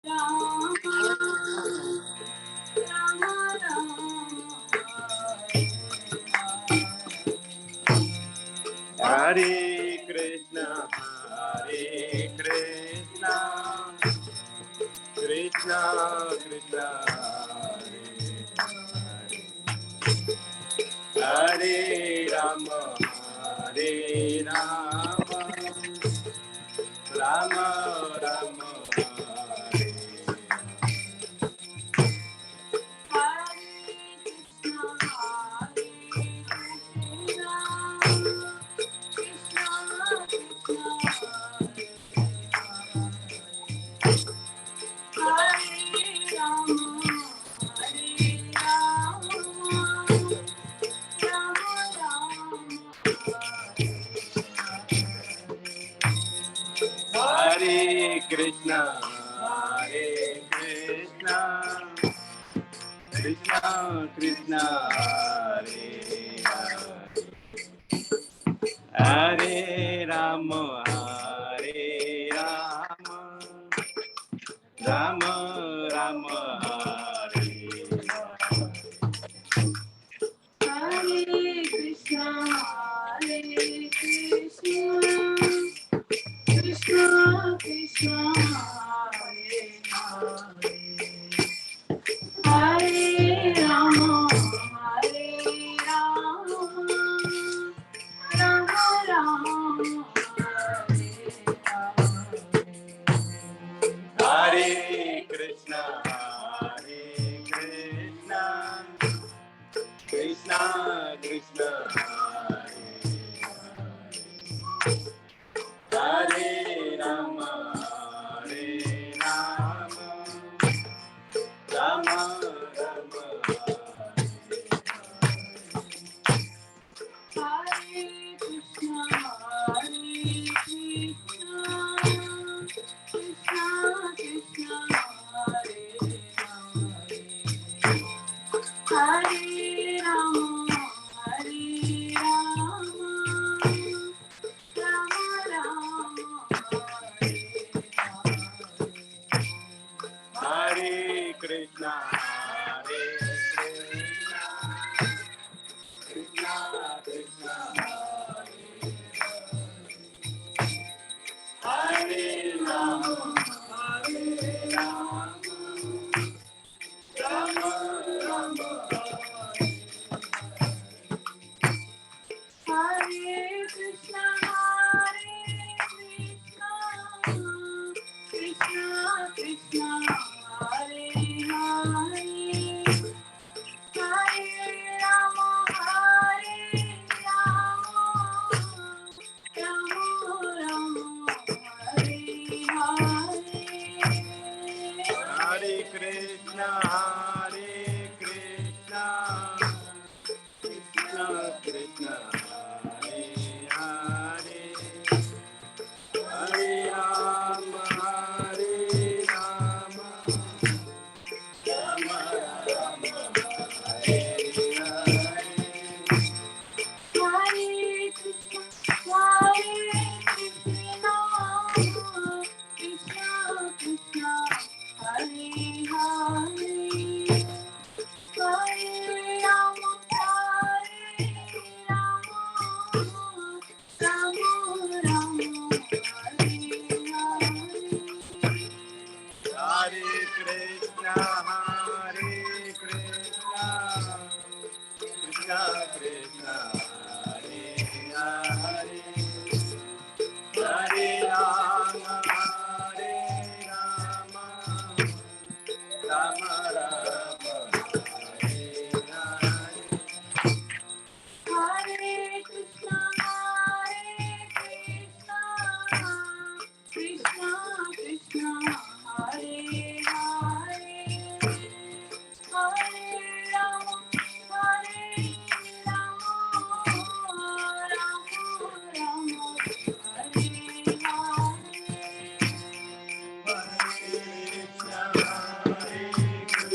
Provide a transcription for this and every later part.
Hare Krishna, Hare Krishna, Krishna Krishna, Hare Hare Rama, Hare Rama, Rama Rama, Hare Hare Krishna, Hare Krishna, Krishna Krishna, Hare Hare, Hare Rama, Hare Rama, Rama Rama, Hare Hare Krishna, Hare Krishna, Krishna Krishna, Hare Hare, Hare Rama, Hare Rama, Rama Rama, Hare Krishna, Hare Krishna, Krishna Krishna, Hare Rama, Hare Rama, Rama Rama, Hare Krishna, Hare Krishna, Krishna Krishna, Hare Rama, Hare Rama, Rama Rama, Hare Krishna, Hare Krishna, Krishna Krishna, Hare Rama, Hare Rama, Rama Rama, Hare Krishna, Hare Krishna, Krishna Krishna, Hare Hare, Hare Rama, Hare Rama, Rama Rama, Hare Hare, Hare Krishna, Hare Krishna, Krishna Krishna, Hare Hare, Hare Rama, Hare Rama, Rama Rama, Hare Hare, Hare Krishna, Hare Krishna, Krishna Krishna, Hare Hare, Hare Rama, Hare Rama, Rama Rama, Hare Hare, Hare Krishna, Hare Krishna, Krishna Krishna, Hare Hare, Hare Rama, Hare Rama, Rama Rama, Hare Hare, Hare Krishna, Hare Krishna, Krishna Krishna, Hare Hare, Hare Rama, Hare Rama, Rama Rama, Hare Hare, Hare Krishna, Hare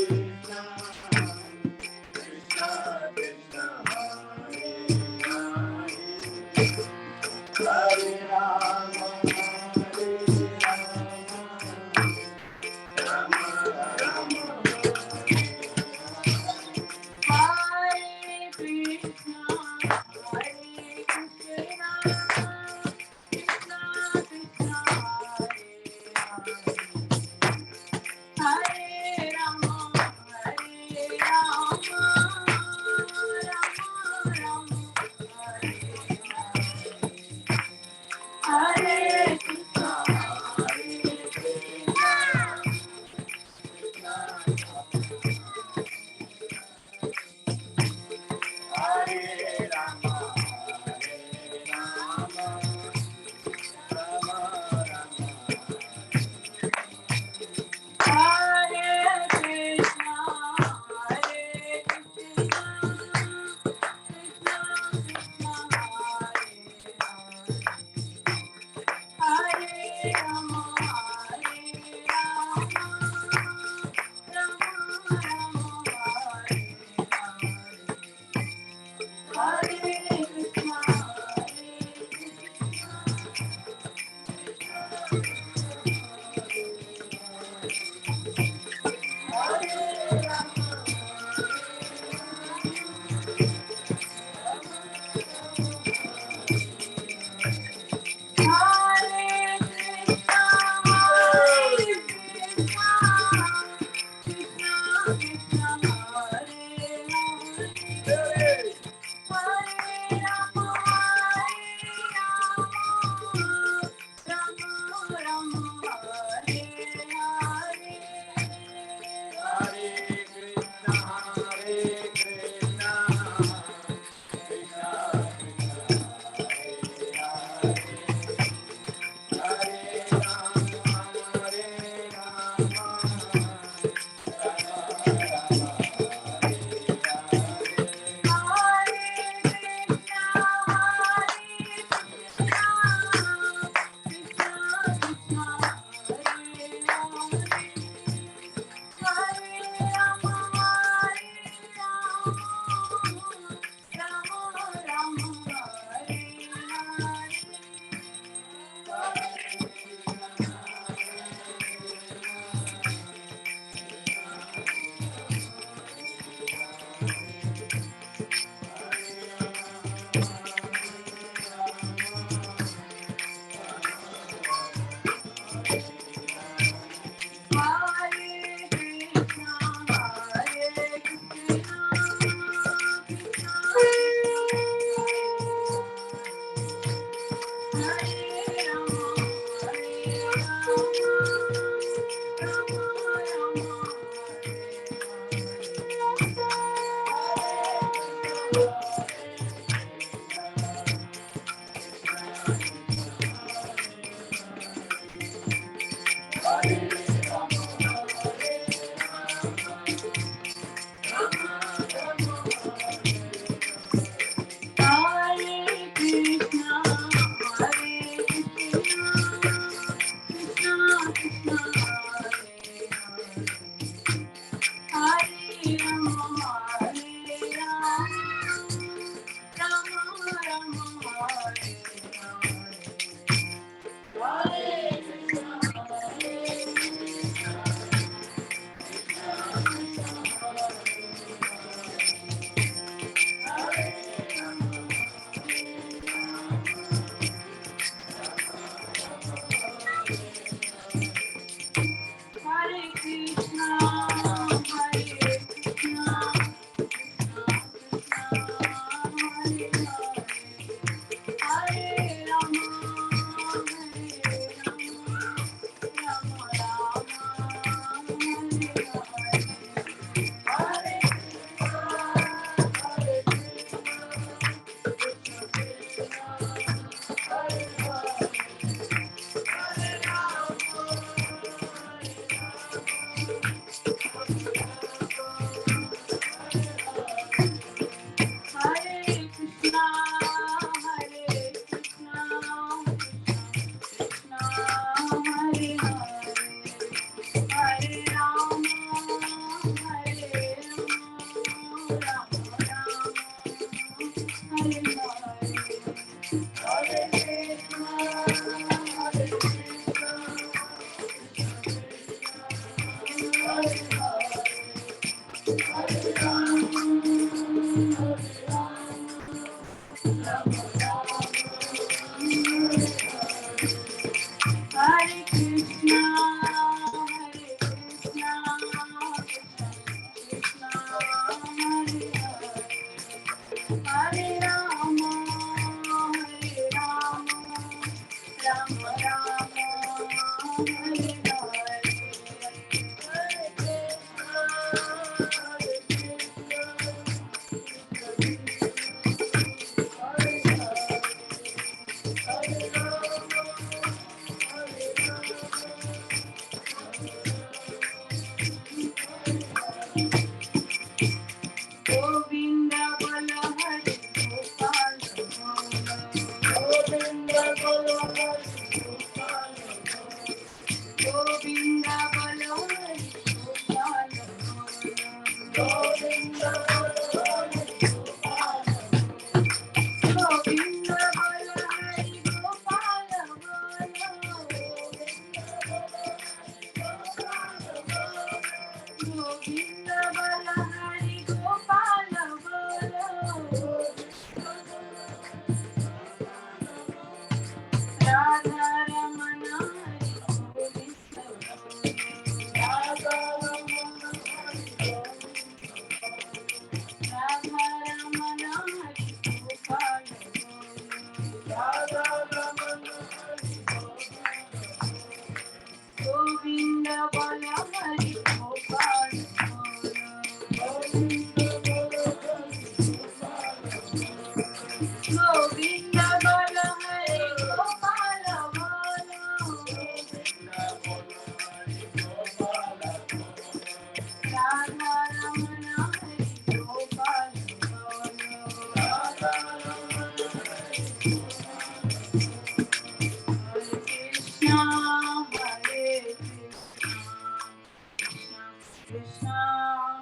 Krishna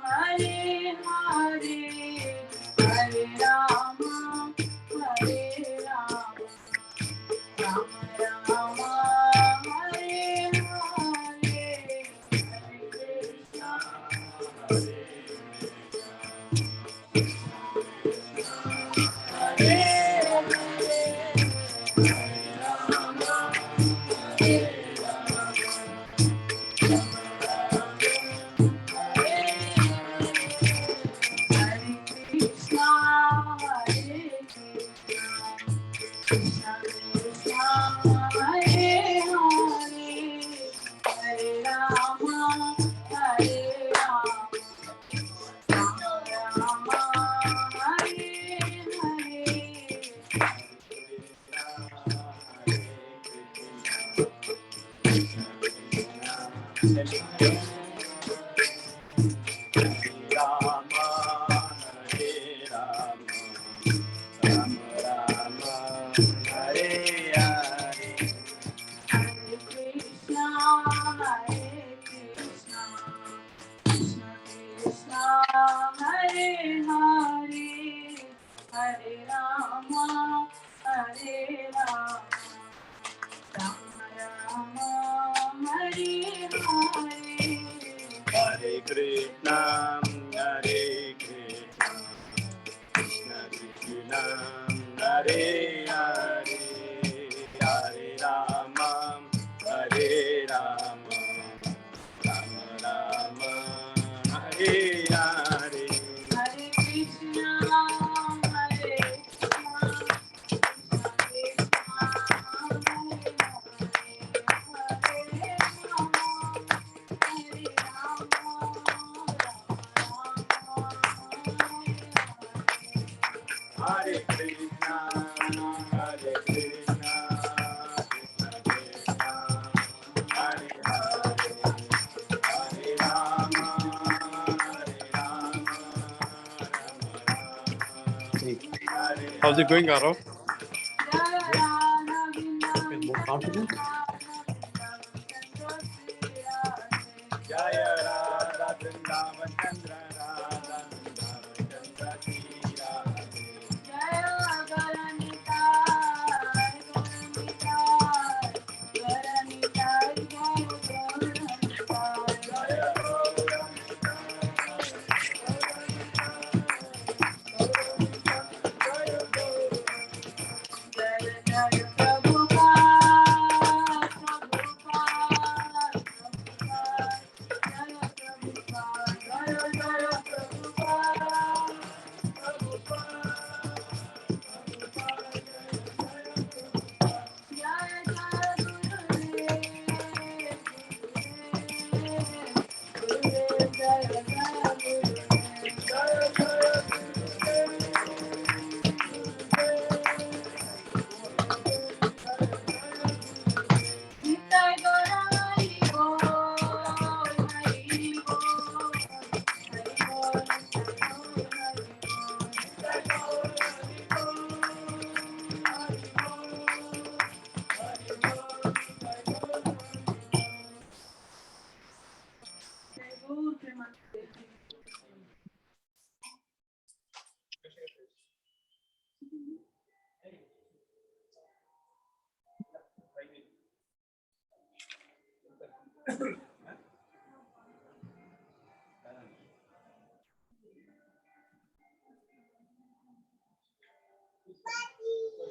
Hare Hare Hare Rama Hare Rama Rama Rama Hare Hare Hare Krishna Hare Krishna Hare Krishna Krishna Hare Hare Hare Rama Hare Rama Rama Hare Hare Krishna Hare Krishna Krishna Krishna Hare Hare Hare Rama Hare Rama Rama Rama Hare Hare Hare Krishna, Hare Krishna, Krishna Krishna, Hare Hare, Hare Rama, Hare Rama, Rama Rama, Hare Hare. Hare Krishna Hare Krishna Krishna Hare Krishna, Hare Krishna, Krishna Krishna, Hare Hare, Hare Rama, Hare Rama, Hare How's it going, Gaurav? With more confident? Jaya Radha Vrindavan Chandra Radha Vrindavan Chandra Shira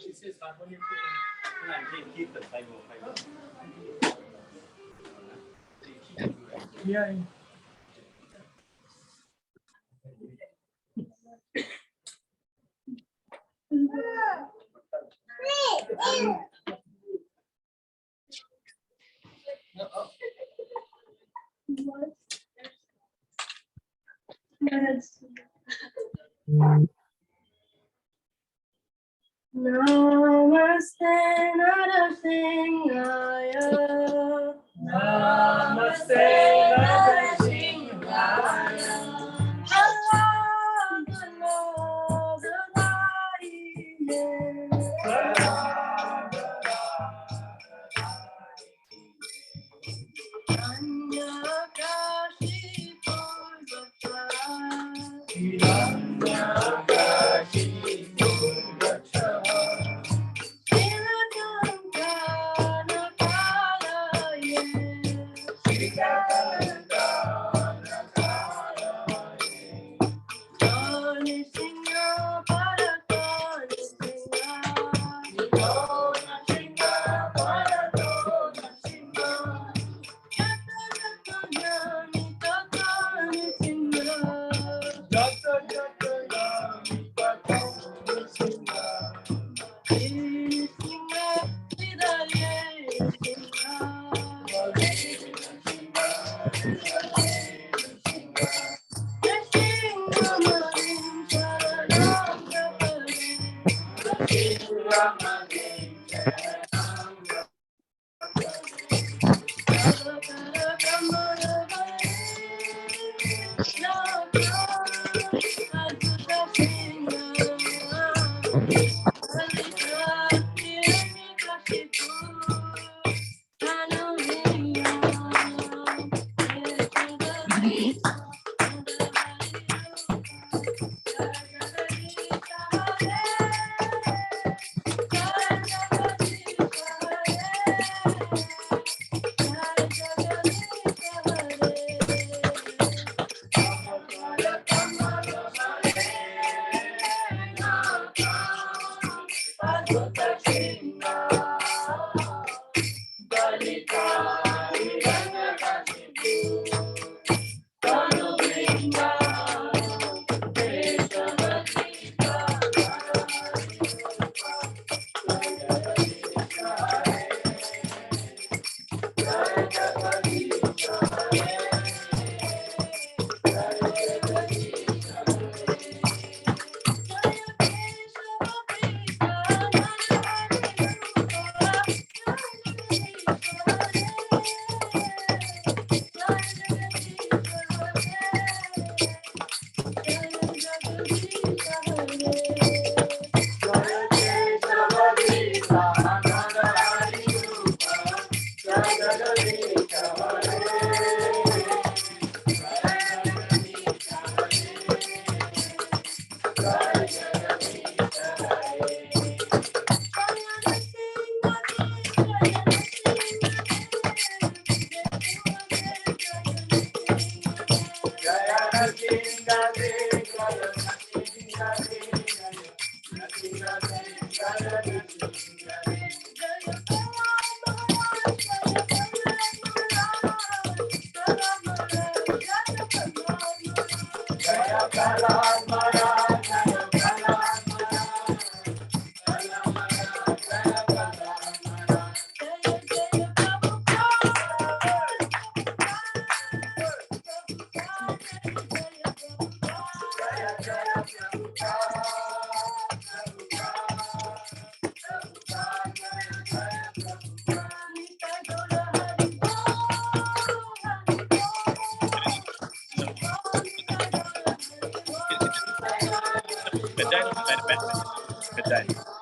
She says harmonium. Keep the five. Yeah. Namaste Narasimhaya. Namaste Narasimhaya.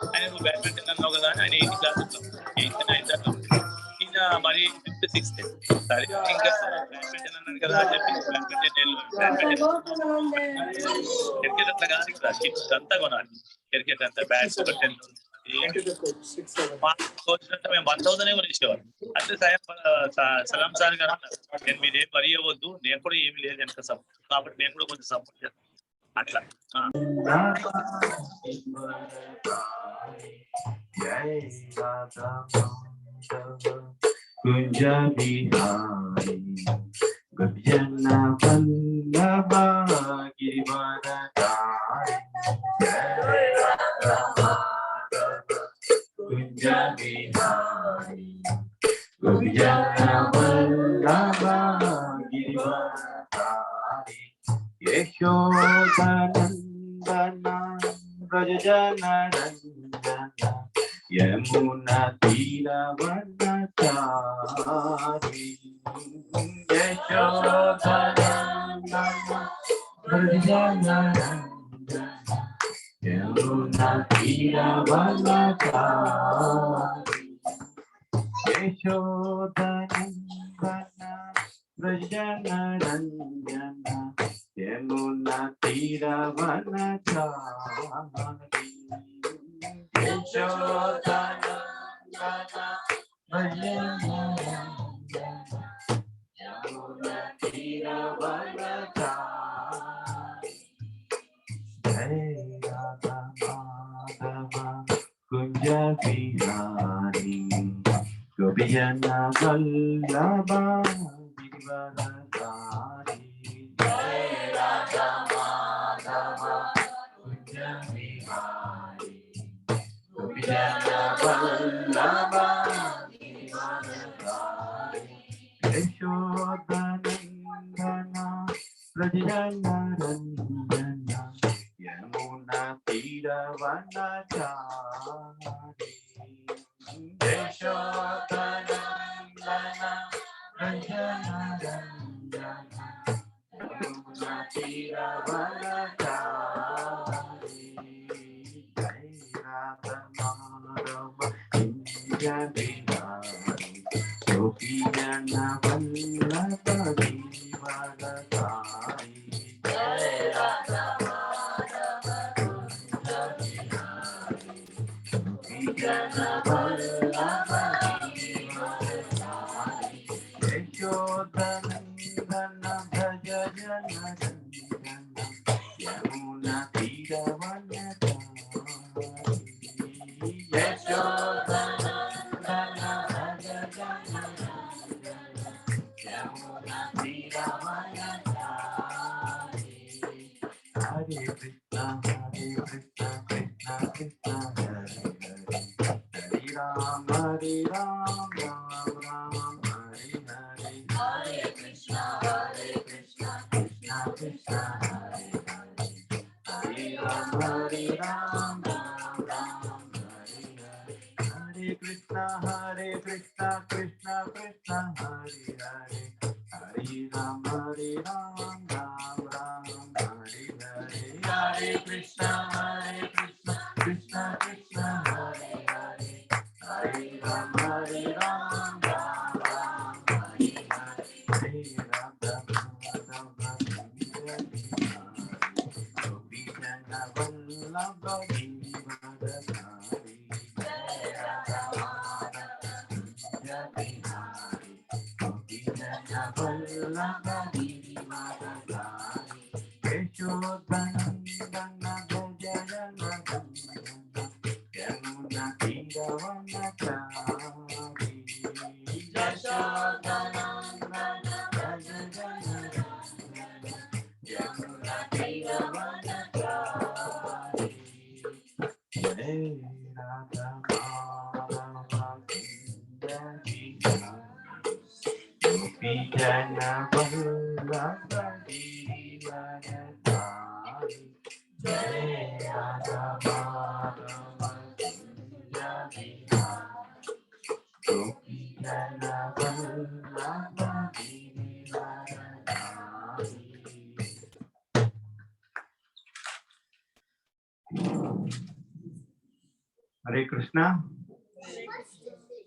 ఆయన నువ్వు badminton అన్నావు కదా ఆయన 8th class 8th 9th అట్లా ఈయన మరి 5th 6th సరే ఇంకా బ్యాడ్మింటన్ అన్నాడు కదా అని చెప్పి బ్యాడ్మింటన్ క్రికెట్ అట్లా కాదు కదా కిట్స్ అంతా కొనాలి క్రికెట్ అంతా బ్యాట్స్ ఒక 10,000 వచ్చినట్టు మేము 1,000 కొనిచ్చేవారు అంటే సలాం సార్ గారు నేను మీరేం వరి అవ్వద్దు నేను కూడా ఏమి లేదు వెనక సపోర్ట్ కాబట్టి నేను కూడా కొంచెం సపోర్ట్ చేస్తాను అట్లా కుంజ బిహారీ గజన వల్లభ గిరివరదారి కుంజ బిహారీ గజన వల్లభ గిరివరదారి యశోదనందన బ్రజజనరంజన యమునా తీరవనచారి యశోదనందన బ్రజజనరంజన యమునా తీరవనచారి యశోదనందన బ్రజజనరంజన యమునా తీరవనచారి యశోదనందన బ్రజజనరంజన యమునా తీరవనచారి జయ రాధా మాధవ కుంజ బిహారీ గోపిజన వల్లభ గిరివరదారి జయ రాధా మాధవ కుంజ బిహారీ గోపిజన వల్లభ గిరివరదారి యశోదనందన బ్రజజనరంజన యమునా తీరవనచారి యశోదనందన బ్రజజనరంజన యమునా తీరవనచారి జయ రాధా మాధవ కుంజ Bihari గోపీజన Vallabha గిరివరదారి Hare Krishna.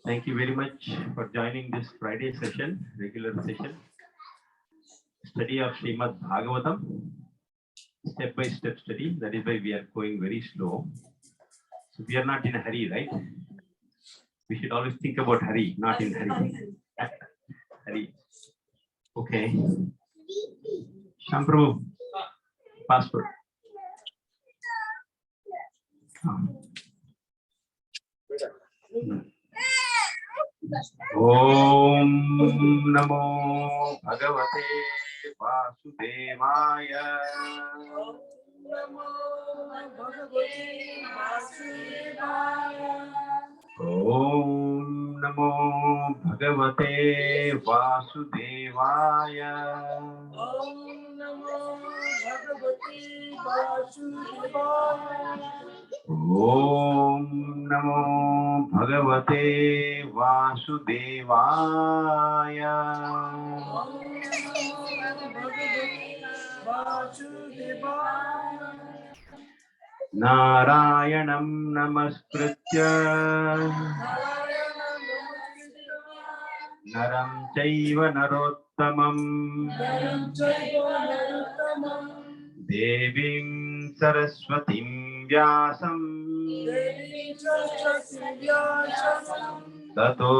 Thank you very much for joining this Friday session, regular session. Study of Srimad Bhagavatam, step-by-step study. That is why we are going very slow. So we are not in a hurry, right? We should always think about hurry, not in hurry. Hurry. Okay. Shamprabhu, passport. Om Namo Bhagavate Vasudevaya. Om Namo Bhagavate Vasudevaya. Om Namo Bhagavate Vasudevaya. Narayanam Namaskritya Naram Chaiva Narottamam Devim Saraswatim Vyasam Tato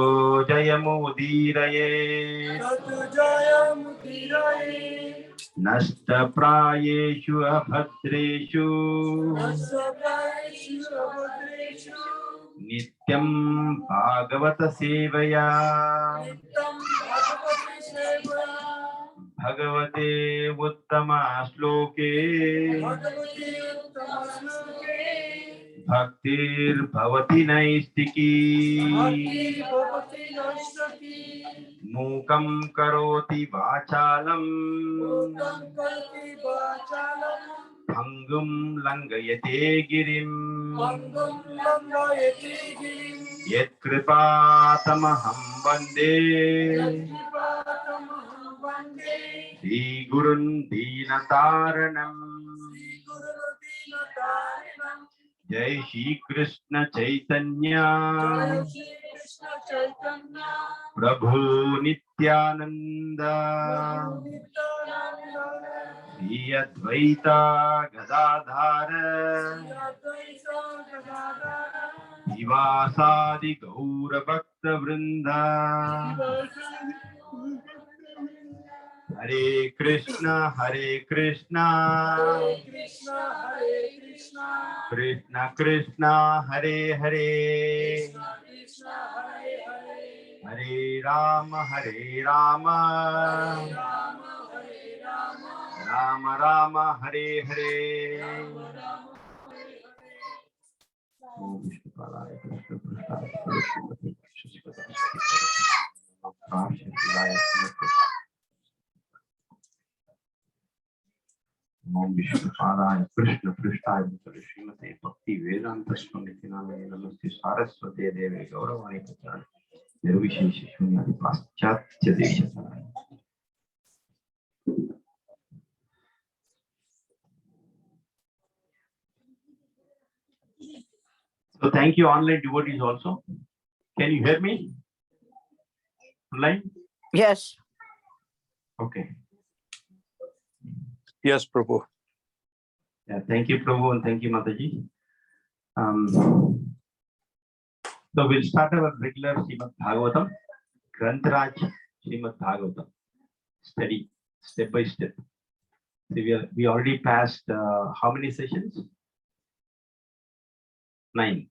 Jayamudiraye Nashta Prayeshu Abhadreshu Nityam Bhagavata Sevaya Bhagavate Uttama Shloke Bhaktir Bhavati Naistiki Mukam Karoti Vachalam Bhangum Langayate Girim Yet Kripatamaham Vande Sri Gurun Dinataranam Jai Shri Krishna Chaitanya Prabhu Nityananda Nityananda Shri Advaita Gadadhara Nivasadi Gaura Bhakta Vrinda Hare Krishna Krishna Krishna Hare Hare Hare Rama Rama Rama Hare Hare Om Vishnu Padaya Krishna Prasthaya Om Vishnu Padaya Krishna Prasthaya Srimate Bhakti Vedanta Swami Namaste Namaste Saraswati Devi Gauravani Pachari Nirvisheshi Shunyadi Paschatya Desha. So thank you online devotees also. Can you hear me? Online? Yes. Okay. Yes, Prabhu. Yeah, thank you, Prabhu, and thank you, Mataji. So we'll start our regular Srimad Bhagavatam, Grantaraj Srimad Bhagavatam study, step by step. So we already passed how many sessions? 9,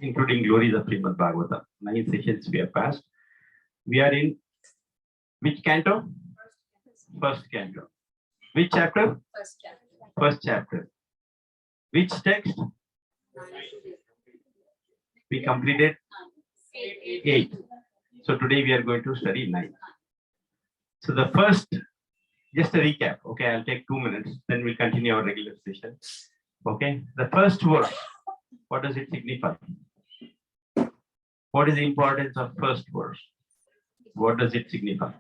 including glories of Srimad Bhagavatam. 9 sessions we have passed. We are in which canto? First canto. Which chapter? First chapter. Which text? We completed 8. So today we are going to study 9. So the first, just a recap. Okay, I'll take 2 minutes, then we'll continue our regular session. Okay, the first verse, what does it signify? What is the importance of first verse? What does it signify?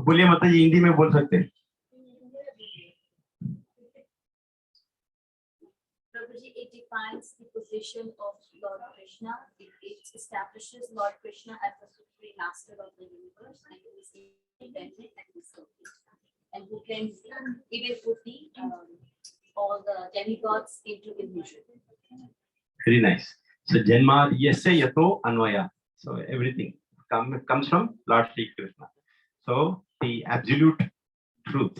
बोलिए माताजी हिंदी में बोल सकते हैं. Prabhuji, it defines the position of Lord Krishna. It establishes Lord Krishna as the supreme master of the universe and who is independent and disciplined, and who can even put all the demigods into illusion. Very nice. So Janma Yasya Yato Anvaya. So everything comes from Lord Sri Krishna. So the absolute truth,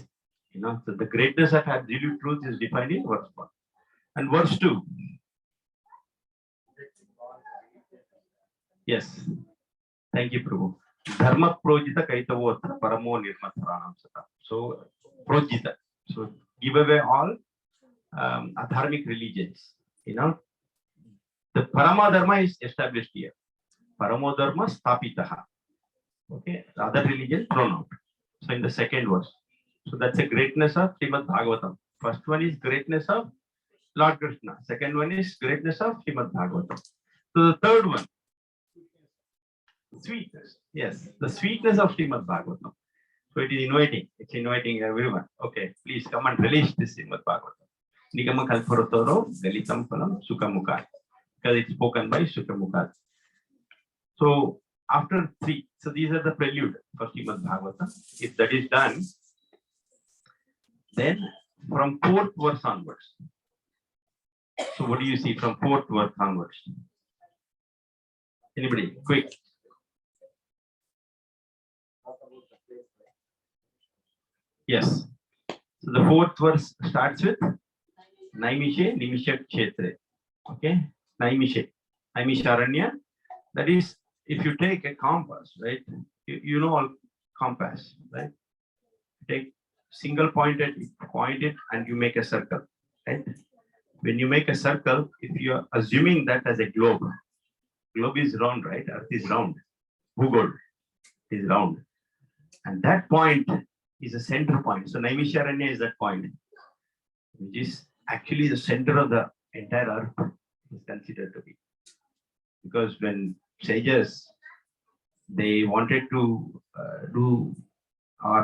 so the greatness of absolute truth is defined in verse 1. And verse 2. Yes. Thank you, Prabhu. Dharma projita kaitavotra paramo nirmatharanam sata. So projita. So give away all adharmic religions. The parama dharma is established here. Paramo dharma stapitaha. Okay. The other religion thrown out. So in the second verse. So that's the greatness of Srimad Bhagavatam. First one is greatness of Lord Krishna. Second one is greatness of Srimad Bhagavatam. So the third one, sweetness. Yes, the sweetness of Srimad Bhagavatam. So it is inviting. It's inviting everyone. Okay, please come and release this Srimad Bhagavatam. Nigama kalparotoro galitam phalam sukhamukha. Because it's spoken by Sukhamukha. So after 3, so these are the prelude for Srimad Bhagavatam. If that is done, then from 4th verse onwards. So what do you see from 4th verse onwards? Anybody? Quick. Yes. So the 4th verse starts with Naimishe Nimisha Kshetre. Okay. Naimishe. Naimisharanya. That is, if you take a compass, right? You know all compass, right? Take single point it and you make a circle, right? When you make a circle, if you are assuming that as a globe is round, right? Earth is round. Bhugol is round. And that point is a center point. So Naimisharanya is that point, which is actually the center of the entire earth is considered to be. Because when sages, they wanted to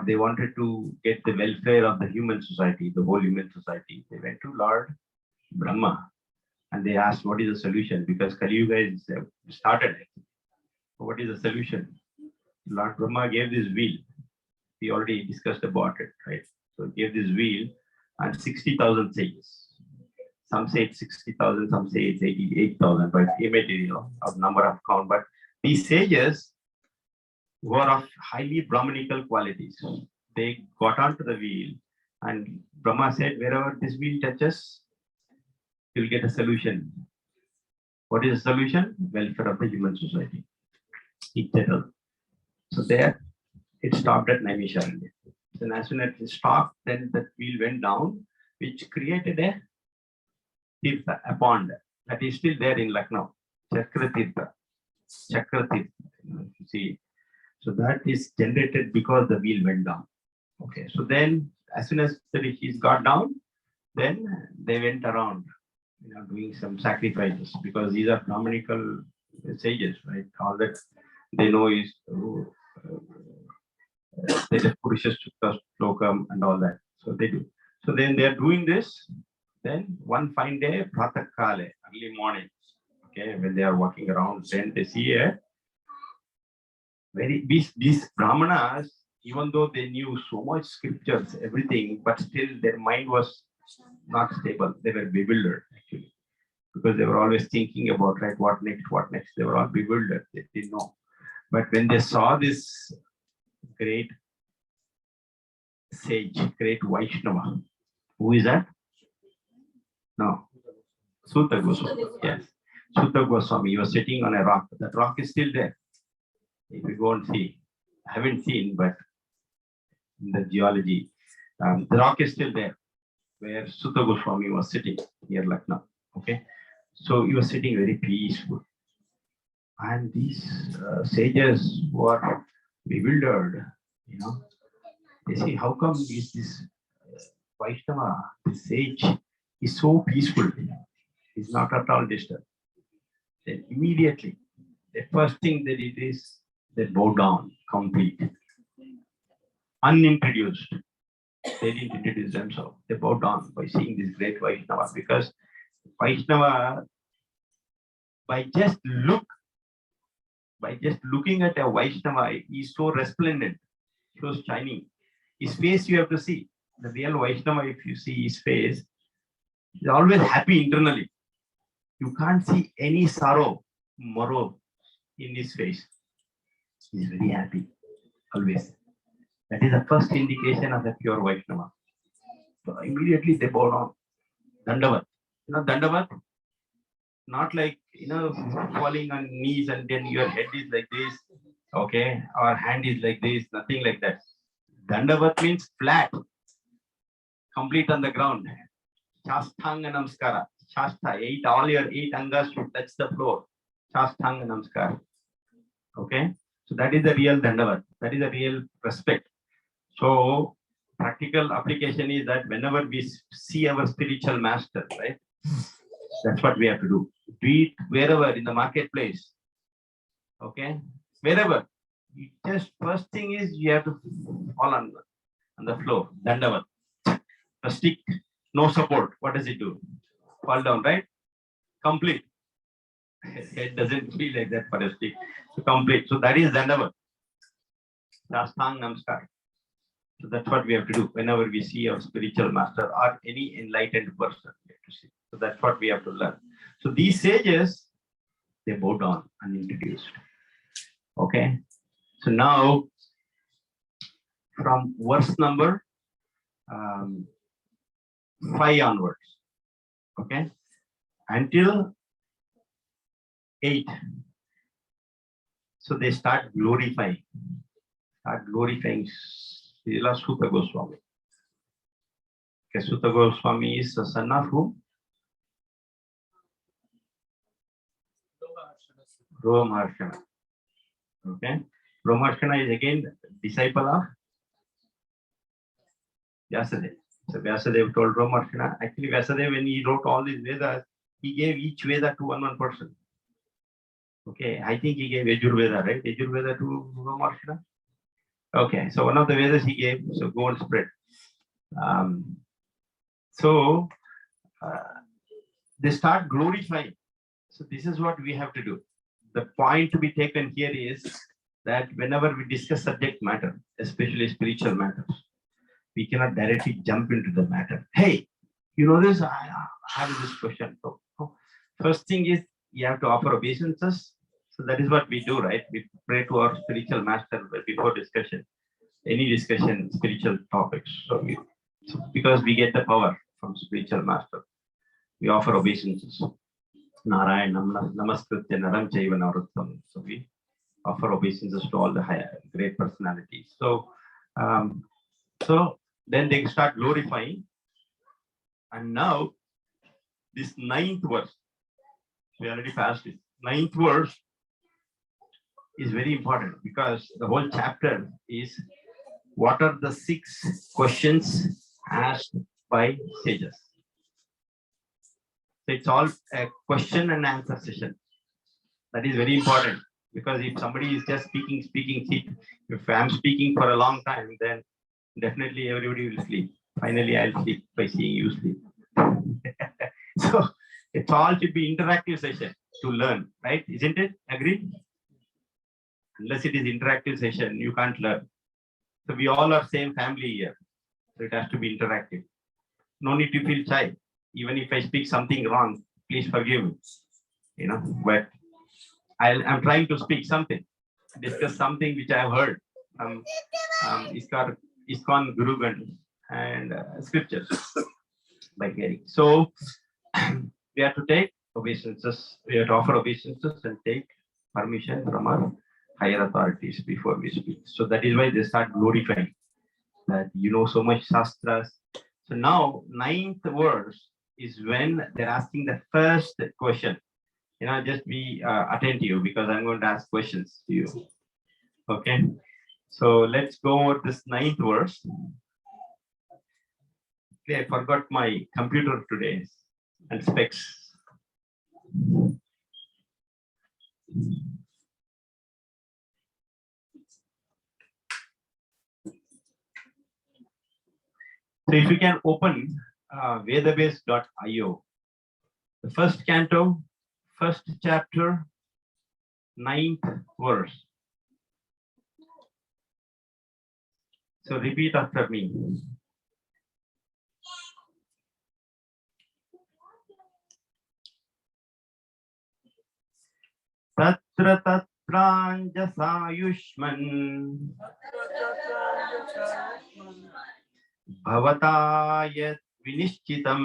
they wanted to get the welfare of the human society, the whole human society, they went to Lord Brahma And they asked, what is the solution? Because Kali Yuga is started. What is the solution? Lord Brahma gave this wheel. We already discussed about it, right? So he gave this wheel and 60,000 sages. Some say it's 60,000, some say it's 88,000, but immaterial of number of count. But these sages were of highly Brahmanical qualities. They got onto the wheel, and Brahma said, wherever this wheel touches, you'll get a solution. What is the solution? Welfare of the human society. It settled. So there, it stopped at Naimisharanya. So as soon as it stopped, then the wheel went down, which created a tirtha, a pond that is still there in Lucknow. Chakra Tirtha. Chakra Tirtha. You see. So that is generated because the wheel went down. Okay. So then, as soon as the rishis got down, then they went around, doing some sacrifices, because these are Brahmanical sages, right? All that they know is the Purusha Sutta Slokam and all that. So they do. So then they are doing this. Then one fine day, Pratak Kale, early morning, okay, when they are walking around, then they see a these Brahmanas, even though they knew so much scriptures, everything, but still their mind was not stable. They were bewildered, actually, because they were always thinking about, right, what next, what next. They were all bewildered. They didn't know. But when they saw this great sage, great Vaishnava, who is that? No, Sutta Goswami. Yes, Sutta Goswami. He was sitting on a rock. That rock is still there. If you go and see, I haven't seen, but in the geology, the rock is still there, where Sutta Goswami was sitting near Lucknow. Okay, so he was sitting very peaceful, and these sages were bewildered. They say, how come is this Vaishnava, this sage, is so peaceful? He's not at all disturbed. Then immediately, the first thing they did is they bow down, complete, unintroduced. They didn't introduce themselves. They bow down by seeing this great Vaishnava, because Vaishnava, by just looking at a Vaishnava, is so resplendent, so shining. His face you have to see. The real Vaishnava, if you see his face, he's always happy internally. You can't see any sorrow, morrow in his face. He's very happy, always. That is the first indication of a pure Vaishnava. So immediately they bow down. Dandavat. Dandavat, not like, falling on knees and then your head is like this, okay, or hand is like this, nothing like that. Dandavat means flat, complete on the ground. Shasthanga Namaskara. Shasta, all your 8 angas should touch the floor. Shasthanga Namaskara. Okay, so that is the real Dandavat. That is the real respect. So practical application is that whenever we see our spiritual master, right, that's what we have to do. Do it wherever, in the marketplace, okay, wherever. Just first thing is you have to fall on the floor, Dandavat. A stick, no support. What does it do? Fall down, right? Complete. It doesn't feel like that for a stick. So complete. So that is Dandavat. Shasthang Namaskar. So that's what we have to do whenever we see our spiritual master or any enlightened person. We have to see. So that's what we have to learn. So these sages, they bow down unintroduced. Okay. So now, from verse number 5 onwards, okay, until 8. So they start glorifying Srila Sutta Goswami. Okay, Sutta Goswami is the son of whom? Romaharshana. Okay, Romaharshana is again disciple of Vyasadeva. So Vyasadeva told Romaharshana. Actually, Vyasadeva, when he wrote all these Vedas, he gave each Veda to one person. Okay, I think he gave Yajurveda, right? Yajurveda to Romaharshana. Okay, so one of the Vedas he gave, so go and spread. they start glorifying. So this is what we have to do. The point to be taken here is that whenever we discuss subject matter, especially spiritual matters, we cannot directly jump into the matter. Hey, you know this? I have this question. So, first thing is you have to offer obeisances. So that is what we do, right? We pray to our spiritual master before discussion, any discussion, spiritual topics. So because we get the power from spiritual master, we offer obeisances. Narayan, Namaskritya, Naram Chaiva Narottam. So we offer obeisances to all the higher, great personalities. So, so then they start glorifying. And now, this 9th verse, we already passed it. 9th verse is very important because the whole chapter is what are the 6 questions asked by sages. So it's all a question and answer session. That is very important because if somebody is just speaking, if I'm speaking for a long time, then definitely everybody will sleep. Finally, I'll sleep by seeing you sleep. So it's all should be interactive session to learn, right? Isn't it? Agreed? Unless it is interactive session, you can't learn. So we all are same family here. So it has to be interactive. No need to feel shy. Even if I speak something wrong, please forgive me. You know, but I'm trying to speak something, discuss something which I have heard from ISKCON Guru and scriptures by hearing. So we have to take obeisances, we have to offer obeisances and take permission from our higher authorities before we speak. So that is why they start glorifying that you know so much shastras. So now 9th verse is when they're asking the first question. You know, just be attentive because I'm going to ask questions to you. Okay. So let's go over this 9th verse. Okay, I forgot my computer today and specs. So if you can open vedabase.io, the first canto, first chapter, 9th verse. So repeat after me. Tatra tatranjasayushman bhavatayat vinishchitam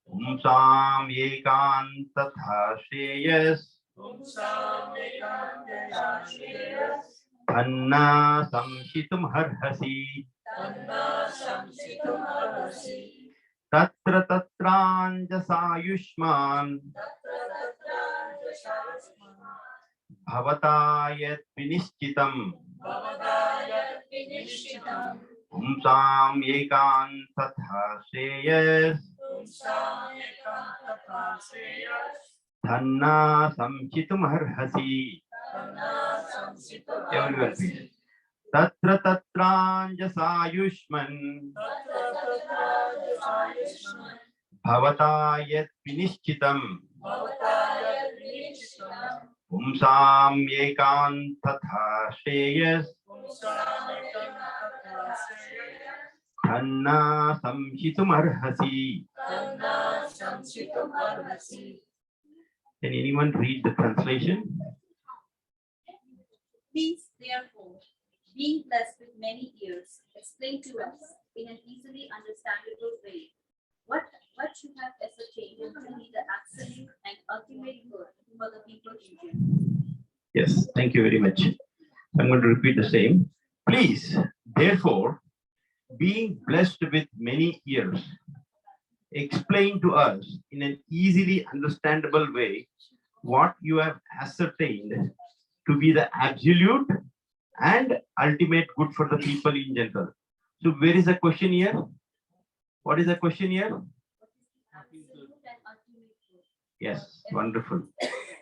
umsam ekantatha shreyas Anna samshitum harhasi tatra tatranjasayushman bhavatayat vinishchitam umsam ekantatha shreyas Dhanna samchitum harhasi. Everyone please. Tatra tatranjasayushman bhavatayat vinishchitam umsam ekantatha shreyas Dhanna samchitum harhasi. Can anyone read the translation? Please, therefore, being blessed with many ears, explain to us in an easily understandable way what you have ascertained to be the absolute and ultimate good for the people in general. Yes, thank you very much. I'm going to repeat the same. Please, therefore, being blessed with many ears, explain to us in an easily understandable way what you have ascertained to be the absolute and ultimate good for the people in general. So where is the question here? What is the question here? Yes, wonderful.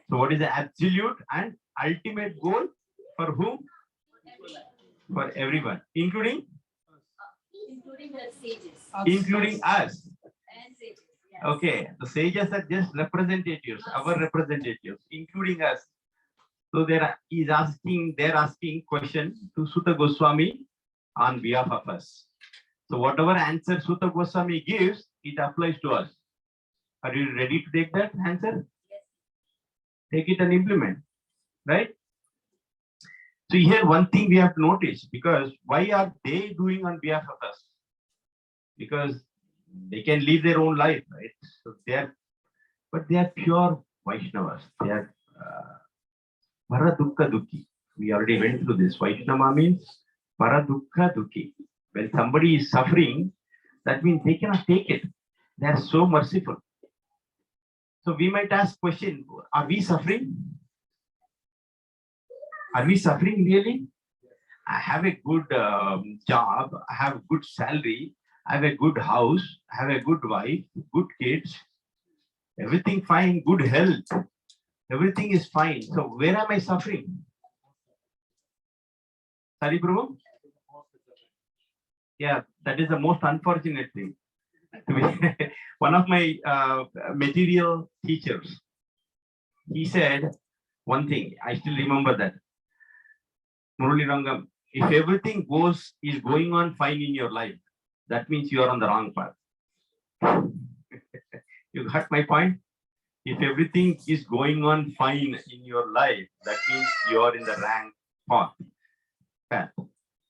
So what is the absolute and ultimate goal for whom? For everyone, including Including the sages. including us. Okay, the sages are just representatives, our representatives, including us. So they're asking question to Sutta Goswami on behalf of us. So whatever answer Sutta Goswami gives, it applies to us. Are you ready to take that answer? Yes. Take it and implement, right? So here one thing we have to notice, because why are they doing on behalf of us? Because they can live their own life, right? So but they are pure Vaishnavas. They are Paradukka Dukhi. We already went through this. Vaishnava means Paradukka Dukhi. When somebody is suffering, that means they cannot take it. They are so merciful. So we might ask question, are we suffering? Are we suffering really? I have a good job, I have good salary, I have a good house, I have a good wife, good kids, everything fine, good health, everything is fine. So where am I suffering? Sorry, Prabhu? Yeah, that is the most unfortunate thing. One of my material teachers, he said one thing, I still remember that. Murali Rangam, if everything is going on fine in your life, that means you are on the wrong path. You got my point? If everything is going on fine in your life, that means you are in the wrong path.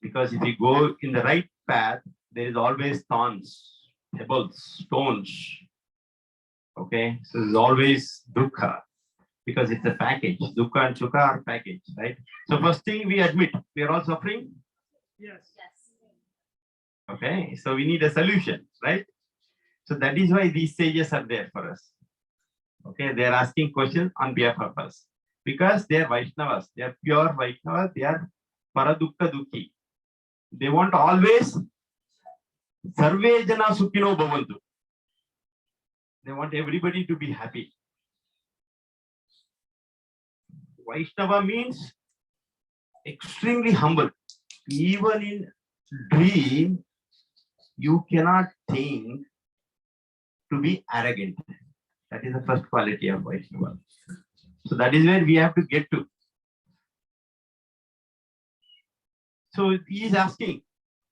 Because if you go in the right path, there is always thorns, pebbles, stones. Okay, so there's always dukkha, because it's a package. Dukkha and sukha are package, right? So first thing we admit, we are all suffering. Yes. Okay, so we need a solution, right? So that is why these sages are there for us. Okay, they are asking questions on behalf of us, because they are Vaishnavas, they are pure Vaishnavas, they are Paradukka Dukhi. They want always Sarve Jana Sukhino Bhavantu. They want everybody to be happy. Vaishnava means extremely humble. Even in dream, you cannot think to be arrogant. That is the first quality of Vaishnava. So that is where we have to get to. So he is asking,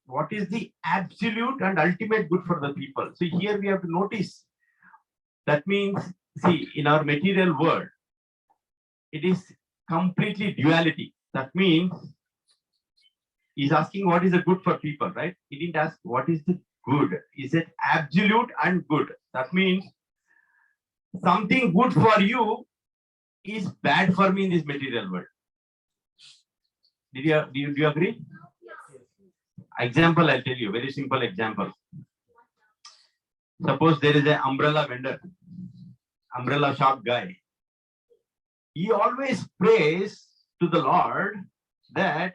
what is the absolute and ultimate good for the people? So here we have to notice. That means, see, in our material world, it is completely duality. That means he's asking what is the good for people, right? He didn't ask what is the good. Is it absolute and good? That means something good for you is bad for me in this material world. Do you agree? Example, I'll tell you, very simple example. Suppose there is an umbrella vendor, umbrella shop guy. He always prays to the Lord that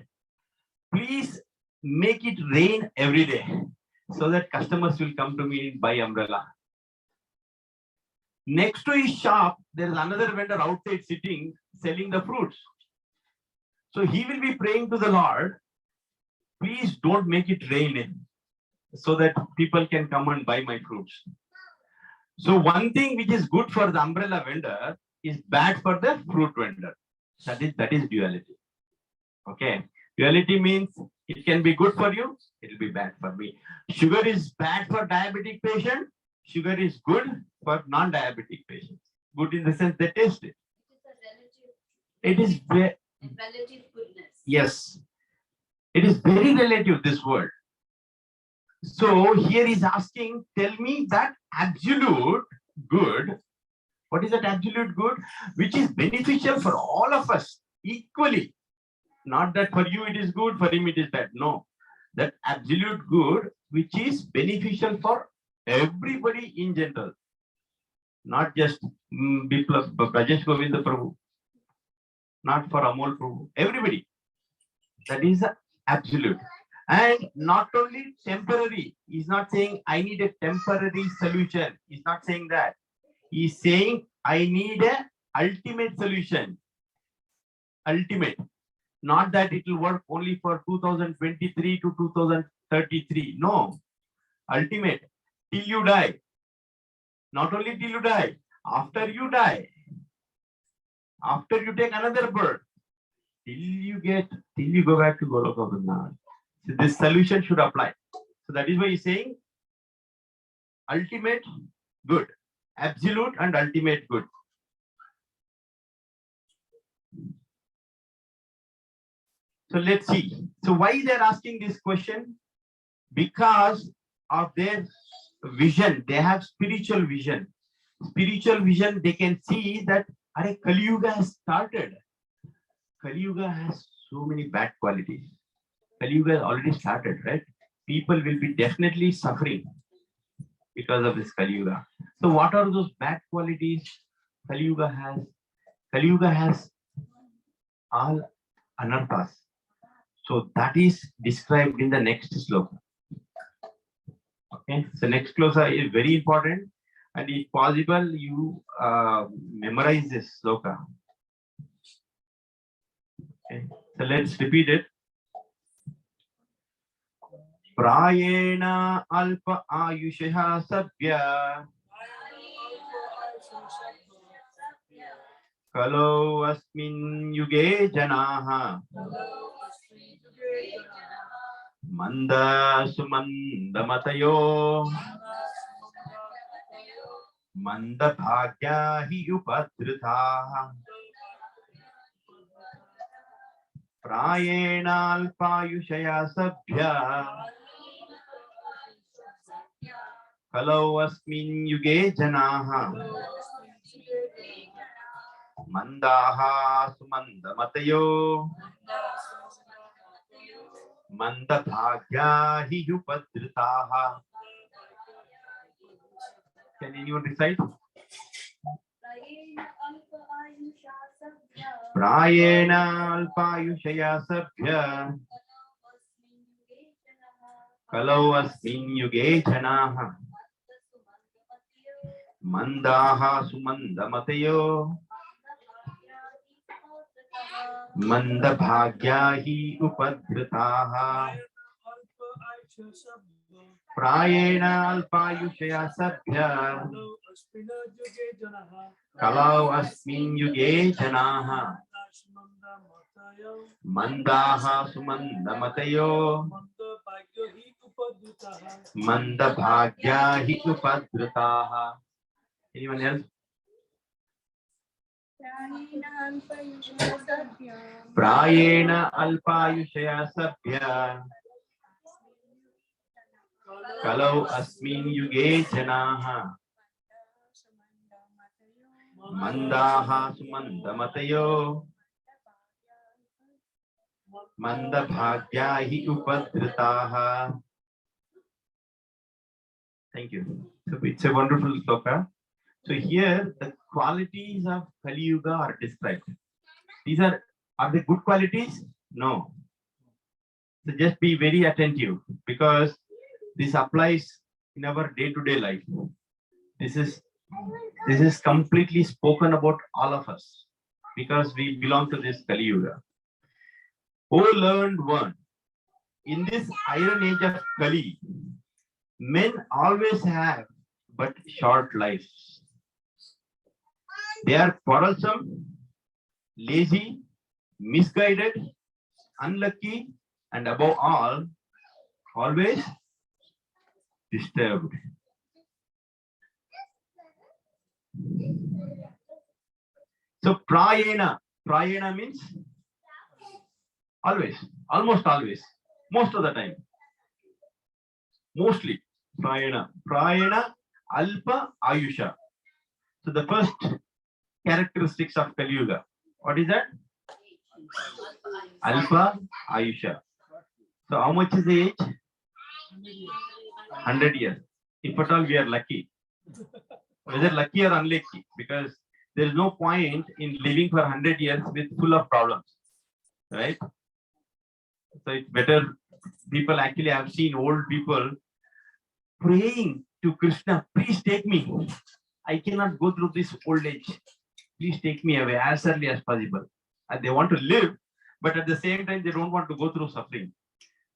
please make it rain every day so that customers will come to me and buy umbrella. Next to his shop, there is another vendor outside sitting selling the fruits. So he will be praying to the Lord, please don't make it rain so that people can come and buy my fruits. So one thing which is good for the umbrella vendor is bad for the fruit vendor. That is duality. Okay. Duality means it can be good for you, it will be bad for me. Sugar is bad for diabetic patient. Sugar is good for non-diabetic patients. Good in the sense they taste it. It is relative goodness. Yes. It is very relative, this word. So here he's asking, tell me that absolute good. What is that absolute good? Which is beneficial for all of us equally. Not that for you it is good, for him it is bad. No. That absolute good which is beneficial for everybody in general. Not just Brajesh Govinda Prabhu. Not for Amol Prabhu. Everybody. That is the absolute. And not only temporary. He's not saying I need a temporary solution. He's not saying that. He's saying I need a ultimate solution. Ultimate. Not that it will work only for 2023 to 2033. No. Ultimate. Till you die. Not only till you die, after you die, after you take another birth, till you go back to Goloka Vrindavan. So this solution should apply. So that is why he's saying ultimate good, absolute and ultimate good. So let's see. So why they're asking this question? Because of their vision. They have spiritual vision. Spiritual vision, they can see that Kali Yuga has started. Kali Yuga has so many bad qualities. Kali Yuga has already started, right? People will be definitely suffering because of this Kali Yuga. So what are those bad qualities Kali Yuga has? Kali Yuga has all anarthas. So that is described in the next sloka. Okay, so next sloka is very important, and if possible, you memorize this sloka. Okay, so let's repeat it. Prayena alpa ayushah sabya kalo asmin yuge janaha manda sumanda matayo manda bhagya hi upadritaha prayena alpayushaya sabhya kalau asmin yuge janaha mandaha sumanda matayo manda bhagya hi upadritaha. Can anyone recite? Prayena alpayushaya sabhya kalau asmin yuge janaha mandaha sumanda matayo manda bhagya hi upadritaha. Prayena alpayushaya sabhya kalau asmin yuge janaha mandaha sumanda matayo manda bhagya hi upadritaha. Anyone else? Prayena alpayushaya sabhya kalau asmin yuge janaha mandaha sumanda matayo manda bhagya hi upadritaha. Thank you. So it's a wonderful sloka. So here the qualities of Kali Yuga are described. These are they good qualities? No. So just be very attentive because this applies in our day-to-day life. This is completely spoken about all of us because we belong to this Kali Yuga. O learned one, in this iron age of Kali, men always have but short lives. They are quarrelsome, lazy, misguided, unlucky, and above all, always disturbed. So prayena means always, almost always, most of the time, mostly prayena alpa ayusha. So the first characteristics of Kali Yuga, what is that? Alpa ayusha. So how much is the age? 100 years. If at all we are lucky. Whether lucky or unlucky, because there is no point in living for 100 years with full of problems, right? So it's better. People actually have seen old people praying to Krishna, please take me. I cannot go through this old age. Please take me away as early as possible. And they want to live, but at the same time, they don't want to go through suffering.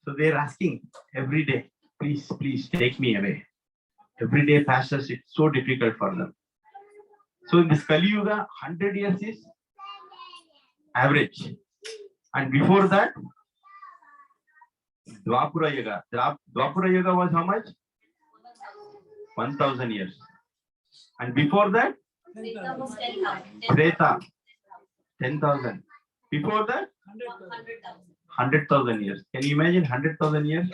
So they're asking every day, please, please take me away. Everyday passes, it's so difficult for them. So in this Kali Yuga, 100 years is average. And before that, Dwapara Yuga. Dwapara Yuga was how much? 1000 years. And before that, Treta was 10,000. Treta, 10,000. Before that, 100,000. 100,000 years. Can you imagine 100,000 years?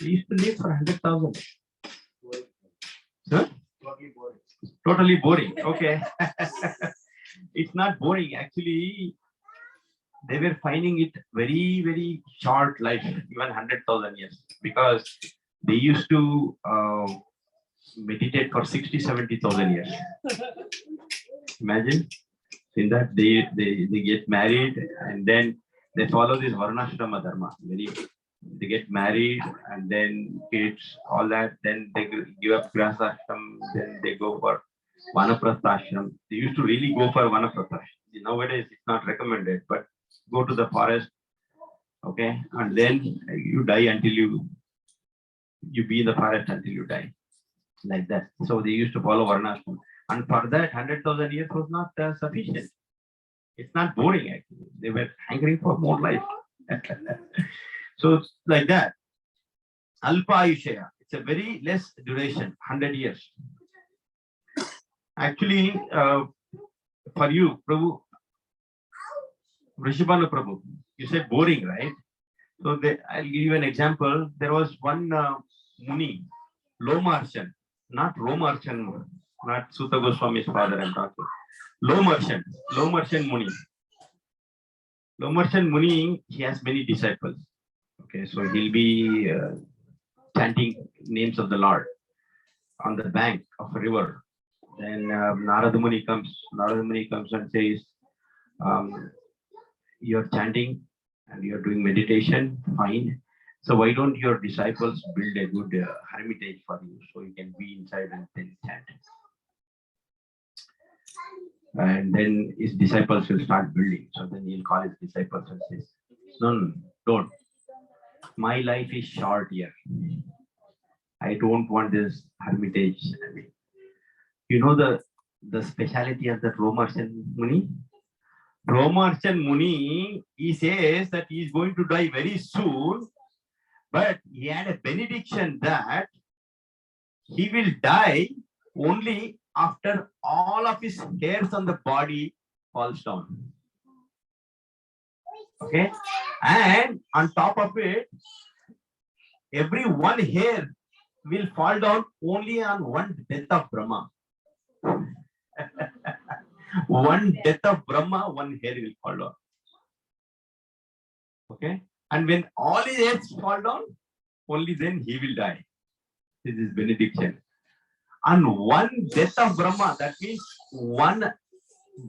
We used to live for 100,000. Huh? Totally boring. Okay. It's not boring. Actually, they were finding it very, very short life, even 100,000 years, because they used to meditate for 60, 70,000 years. Imagine. In that they get married and then they follow this Varnashrama Dharma. They get married and then kids, all that. Then they give up Grihastashram. Then they go for Vanaprasthashram. They used to really go for Vanaprasthashram. Nowadays it's not recommended, but go to the forest, okay, and then you die until you be in the forest until you die, like that. So they used to follow Varnashram. And for that, 100,000 years was not sufficient. It's not boring, actually. They were hankering for more life. So it's like that. Alpa Ayushaya. It's a very less duration, 100 years. Actually, for you, Prabhu, Vrishabhanu Prabhu, you said boring, right? So I'll give you an example. There was one Muni, Lomarshan, not Romarshan, not Sutta Goswami's father I'm talking. Lomarshan Muni. Lomarshan Muni, he has many disciples. Okay, so he'll be chanting names of the Lord on the bank of a river. Then Narada Muni comes and says, you're chanting and you're doing meditation, fine. So why don't your disciples build a good hermitage for you so you can be inside and then chant? And then his disciples will start building. So then he'll call his disciples and says, no, don't. My life is short here. I don't want this hermitage. I mean, you know the speciality of that Romarshan Muni? Romarshan Muni, he says that he is going to die very soon, but he had a benediction that he will die only after all of his hairs on the body falls down. Okay? And on top of it, every one hair will fall down only on one death of Brahma. One death of Brahma, one hair will fall down. Okay? And when all his hairs fall down, only then he will die. This is benediction. And one death of Brahma, that means one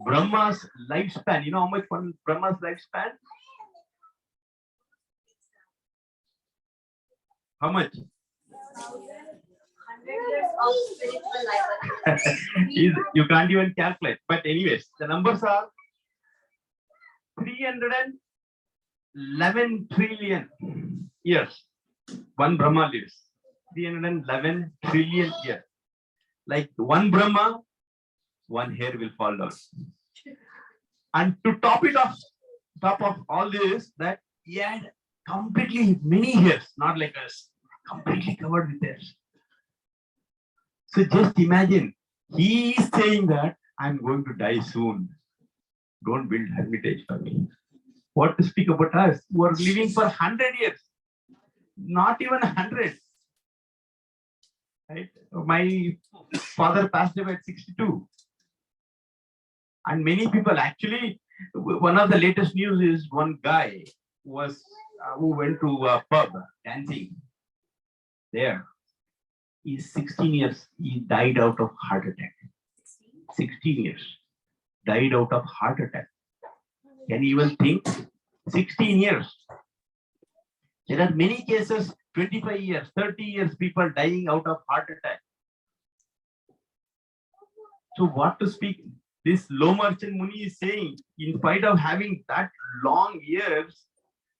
Brahma's lifespan. You know how much one Brahma's lifespan? How much? 100 years of spiritual life. You can't even calculate. But anyways, the numbers are 311 trillion years. One Brahma lives. 311 trillion years. Like one Brahma, one hair will fall down. And to top of all this, that he had completely many hairs, not like us, completely covered with hairs. So just imagine, he is saying that I'm going to die soon. Don't build hermitage for me. What to speak about us who are living for 100 years, not even 100. Right? My father passed away at 62. And many people, actually, one of the latest news is one guy who went to a pub dancing there. He's 16 years. He died out of heart attack. 16 years. Died out of heart attack. Can you even think? 16 years. There are many cases, 25 years, 30 years, people dying out of heart attack. So what to speak? This Lomarshan Muni is saying, in spite of having that long years,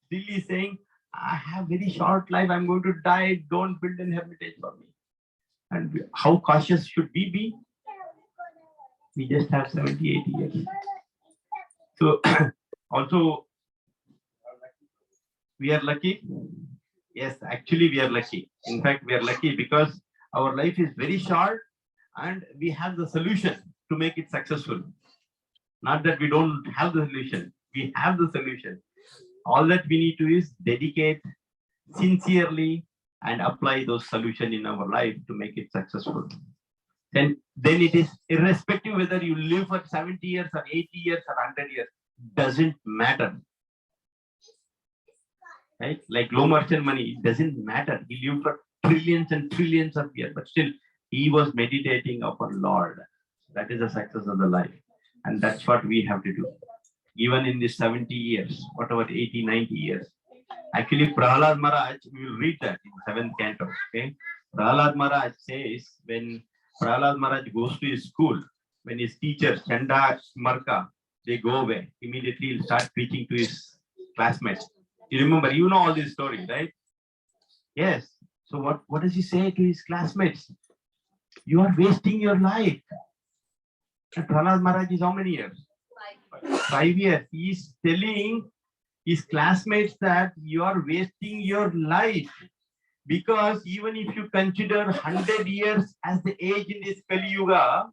still he is saying, I have very short life, I'm going to die, don't build an hermitage for me. And how cautious should we be? We just have 70, 80 years. So also we are lucky. Yes, actually we are lucky. In fact, we are lucky because our life is very short and we have the solution to make it successful. Not that we don't have the solution. We have the solution. All that we need to is dedicate sincerely and apply those solutions in our life to make it successful. Then it is irrespective whether you live for 70 years or 80 years or 100 years, doesn't matter. Right? Like low merchant money, it doesn't matter. He lived for trillions and trillions of years, but still he was meditating upon Lord. That is the success of the life. And that's what we have to do. Even in this 70 years, whatever 80, 90 years. Actually, Prahlad Maharaj, we will read that in 7th canto. Okay? Prahlad Maharaj says when Prahlad Maharaj goes to his school, when his teachers, Chanda, Marka, they go away, immediately he'll start preaching to his classmates. You remember, you know all this story, right? Yes. So what does he say to his classmates? You are wasting your life. And Prahlad Maharaj is how many years? 5 years. He is telling his classmates that you are wasting your life. Because even if you consider 100 years as the age in this Kali Yuga,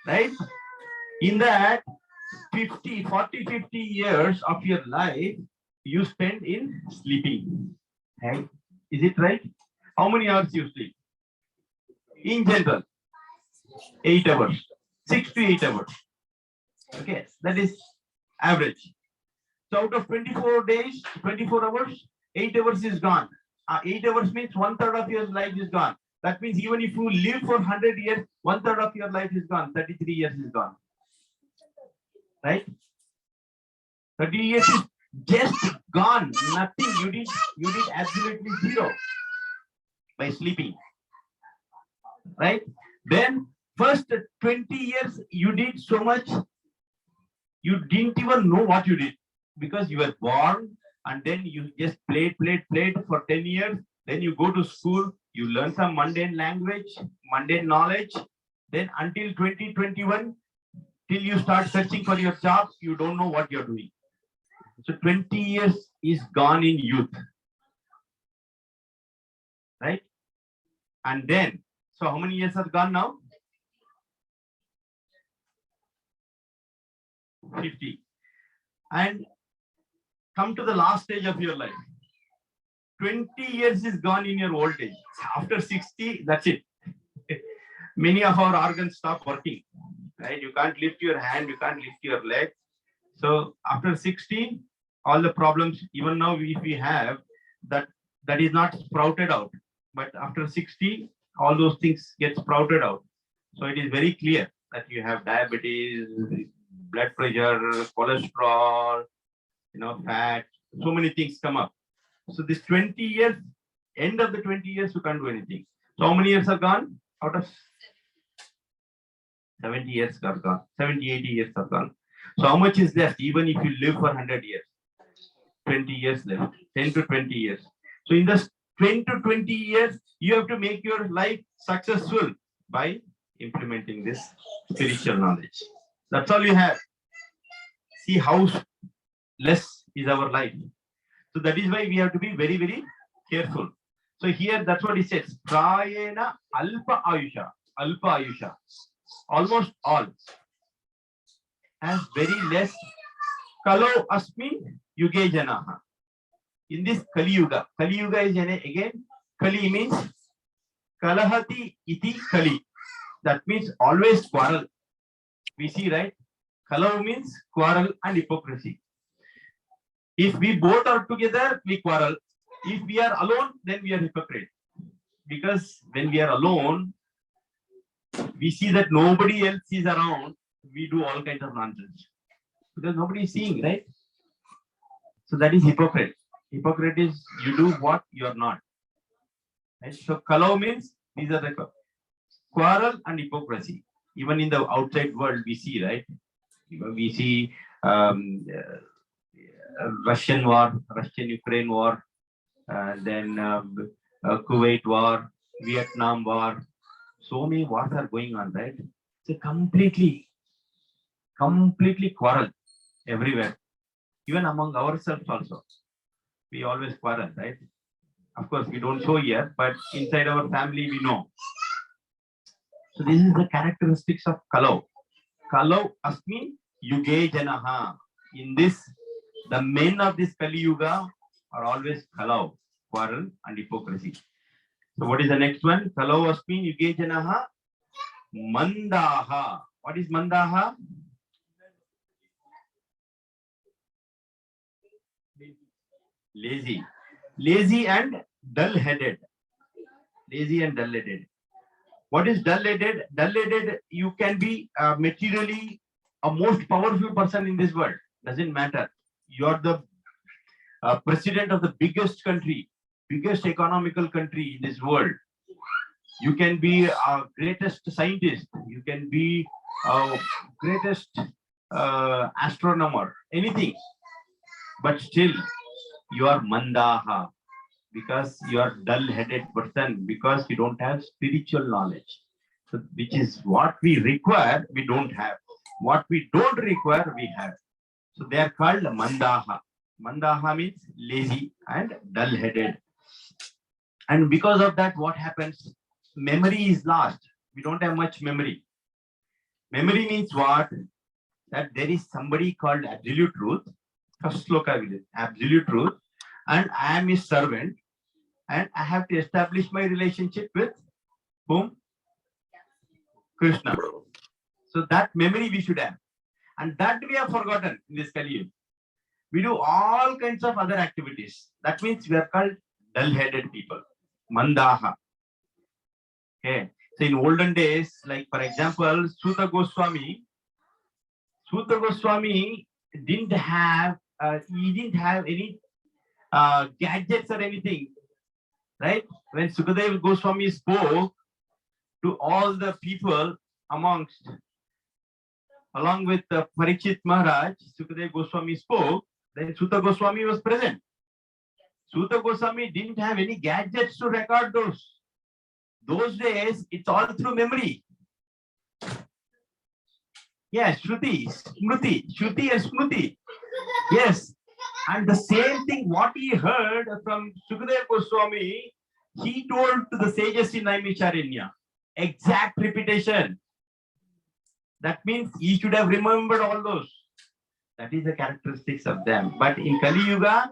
right? In that 40, 50 years of your life, you spend in sleeping. Right? Is it right? How many hours you sleep? In general, 8 hours, 6 to 8 hours. Okay, that is average. So out of 24 days, 24 hours, 8 hours is gone. 8 hours means 1/3 of your life is gone. That means even if you live for 100 years, 1/3 of your life is gone. 33 years is gone. Right? 30 years is just gone. Nothing. You did absolutely zero by sleeping. Right? Then first 20 years you did so much, you didn't even know what you did because you were born and then you just played for 10 years. Then you go to school, you learn some mundane language, mundane knowledge. Then until 2021, till you start searching for your jobs, you don't know what you're doing. So 20 years is gone in youth. Right? And then, so how many years have gone now? 50. And come to the last stage of your life. 20 years is gone in your old age. After 60, that's it. Many of our organs stop working. Right? You can't lift your hand, you can't lift your leg. So after 60, all the problems, even now if we have, that is not sprouted out. But after 60, all those things get sprouted out. So it is very clear that you have diabetes, blood pressure, cholesterol, fat, so many things come up. So this 20 years, end of the 20 years, you can't do anything. So how many years are gone? Out of 70 years are gone, 70, 80 years are gone. So how much is left? Even if you live for 100 years, 20 years left, 10 to 20 years. So in this 10 to 20 years, you have to make your life successful by implementing this spiritual knowledge. That's all you have. See how less is our life. So that is why we have to be very, very careful. So here, that's what he says. Prayena alpa ayusha, almost all, has very less. Kalo asmin yuge janaha. In this Kali Yuga is again, Kali means kalahati iti Kali. That means always quarrel. We see, right? Kalau means quarrel and hypocrisy. If we both are together, we quarrel. If we are alone, then we are hypocrite. Because when we are alone, we see that nobody else is around, we do all kinds of nonsense. Because nobody is seeing, right? So that is hypocrite. Hypocrite is you do what you are not. Right? So kalau means these are the quarrel and hypocrisy. Even in the outside world, we see, right? We see Russian war, Russian-Ukraine war, then Kuwait war, Vietnam war, So many wars are going on, right? So completely quarrel everywhere. Even among ourselves also. We always quarrel, right? Of course, we don't show here, but inside our family, we know. So this is the characteristics of Kalau. Kalau asmin yuge janaha. In this, the men of this Kali Yuga are always Kalau, quarrel and hypocrisy. So what is the next one? Kalau asmin yuge janaha mandaha. What is mandaha? Lazy. Lazy and dull-headed. Lazy and dull-headed. What is dull-headed? Dull-headed, you can be materially a most powerful person in this world. Doesn't matter. You are the president of the biggest country, biggest economical country in this world. You can be a greatest scientist. You can be a greatest astronomer, anything. But still, you are mandaha because you are dull-headed person, because you don't have spiritual knowledge. So, which is what we require, we don't have. What we don't require, we have. So they are called mandaha. Mandaha means lazy and dull-headed. And because of that, what happens? Memory is lost. We don't have much memory. Memory means what? That there is somebody called absolute truth. First sloka will absolute truth, and I am his servant, and I have to establish my relationship with whom? Krishna. So that memory we should have, and that we have forgotten in this Kali Yuga. We do all kinds of other activities. That means we are called dull-headed people, mandaha. Okay. So in olden days, like for example, Suta Goswami didn't have any gadgets or anything, right? When Sukadeva Goswami spoke to all the people along with Parikshit Maharaj, Sukadeva Goswami spoke, then Suta Goswami was present. Suta Goswami didn't have any gadgets to record those. Those days, it's all through memory. Yes, Shruti and Smruti. Yes. And the same thing, what he heard from Sukadeva Goswami, he told to the sages in Naimisharanya. Exact repetition. That means he should have remembered all those. That is the characteristics of them. But in Kali Yuga,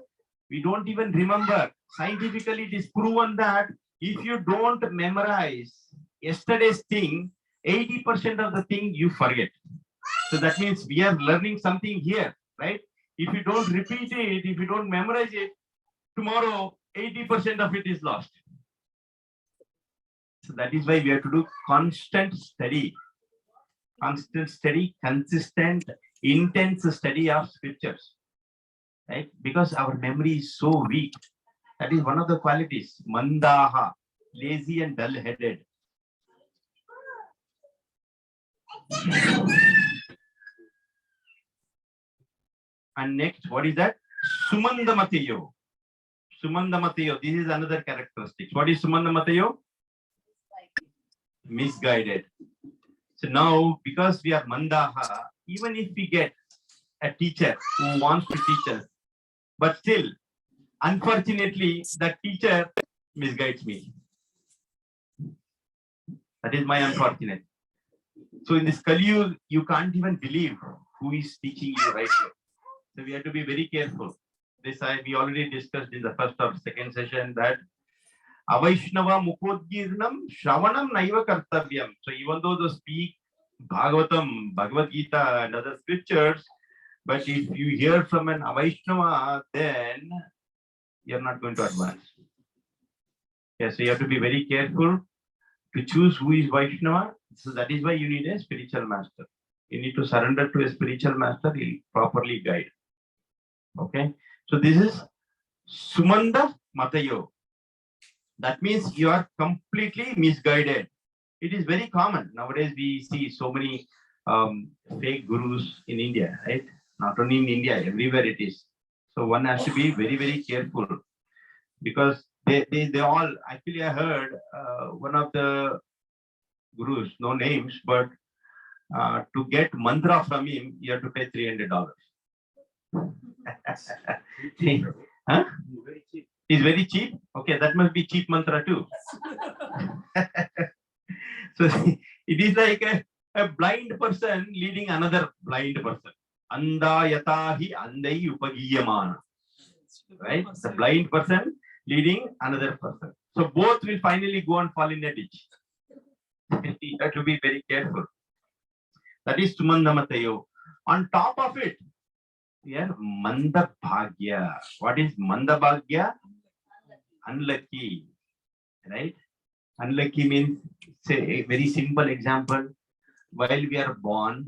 we don't even remember. Scientifically, it is proven that if you don't memorize yesterday's thing, 80% of the thing you forget. So that means we are learning something here, right? If you don't repeat it, if you don't memorize it, tomorrow 80% of it is lost. So that is why we have to do constant study, consistent, intense study of scriptures, right? Because our memory is so weak. That is one of the qualities, mandaha, lazy and dull-headed. And next, what is that? Sumandamatayo. Sumandamatayo. This is another characteristic. What is Sumandamatayo? Misguided. So now, because we are mandaha, even if we get a teacher who wants to teach us, but still, unfortunately, that teacher misguides me. That is my unfortunate. So in this Kali Yuga, you can't even believe who is teaching you right here. So we have to be very careful. This we already discussed in the first or second session that Avaishnava Mukodgirnam Shravanam Naiva Kartavyam. So even though they speak Bhagavatam, Bhagavad Gita and other scriptures, but if you hear from an Avaishnava, then you're not going to advance. Yeah, so you have to be very careful to choose who is Vaishnava. So that is why you need a spiritual master. You need to surrender to a spiritual master, he'll properly guide. Okay, so this is Sumanda Matayo. That means you are completely misguided. It is very common. Nowadays, we see so many fake gurus in India, right? Not only in India, everywhere it is. So one has to be very, very careful because they all, actually I heard one of the gurus, no names, but to get mantra from him, you have to pay $300. Huh? He's very cheap. Okay, that must be cheap mantra too. So it is like a blind person leading another blind person. Anda yatahi andai upagiyamana. Right? The blind person leading another person. So both will finally go and fall in a ditch. You have to be very careful. That is Sumandamatayo. On top of it, yeah, Manda Bhagya. What is Manda Bhagya? Unlucky. Right? Unlucky means, say, a very simple example. While we are born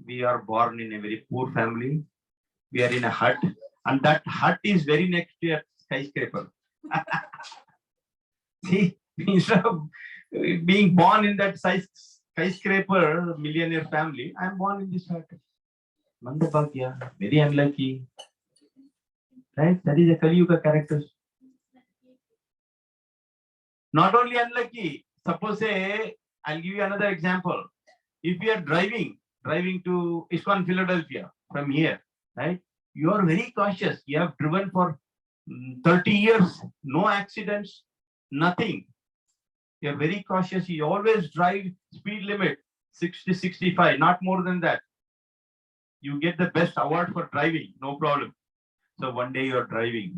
in a very poor family. We are in a hut, and that hut is very next to a skyscraper. See, instead of being born in that skyscraper millionaire family, I am born in this hut. Mandabhagya, very unlucky. Right? That is a Kali Yuga character. Not only unlucky, suppose say, I'll give you another example. If you are driving to ISKCON Philadelphia from here, right? You are very cautious. You have driven for 30 years, no accidents, nothing. You are very cautious. You always drive speed limit 60, 65, not more than that. You get the best award for driving, no problem. So one day you are driving.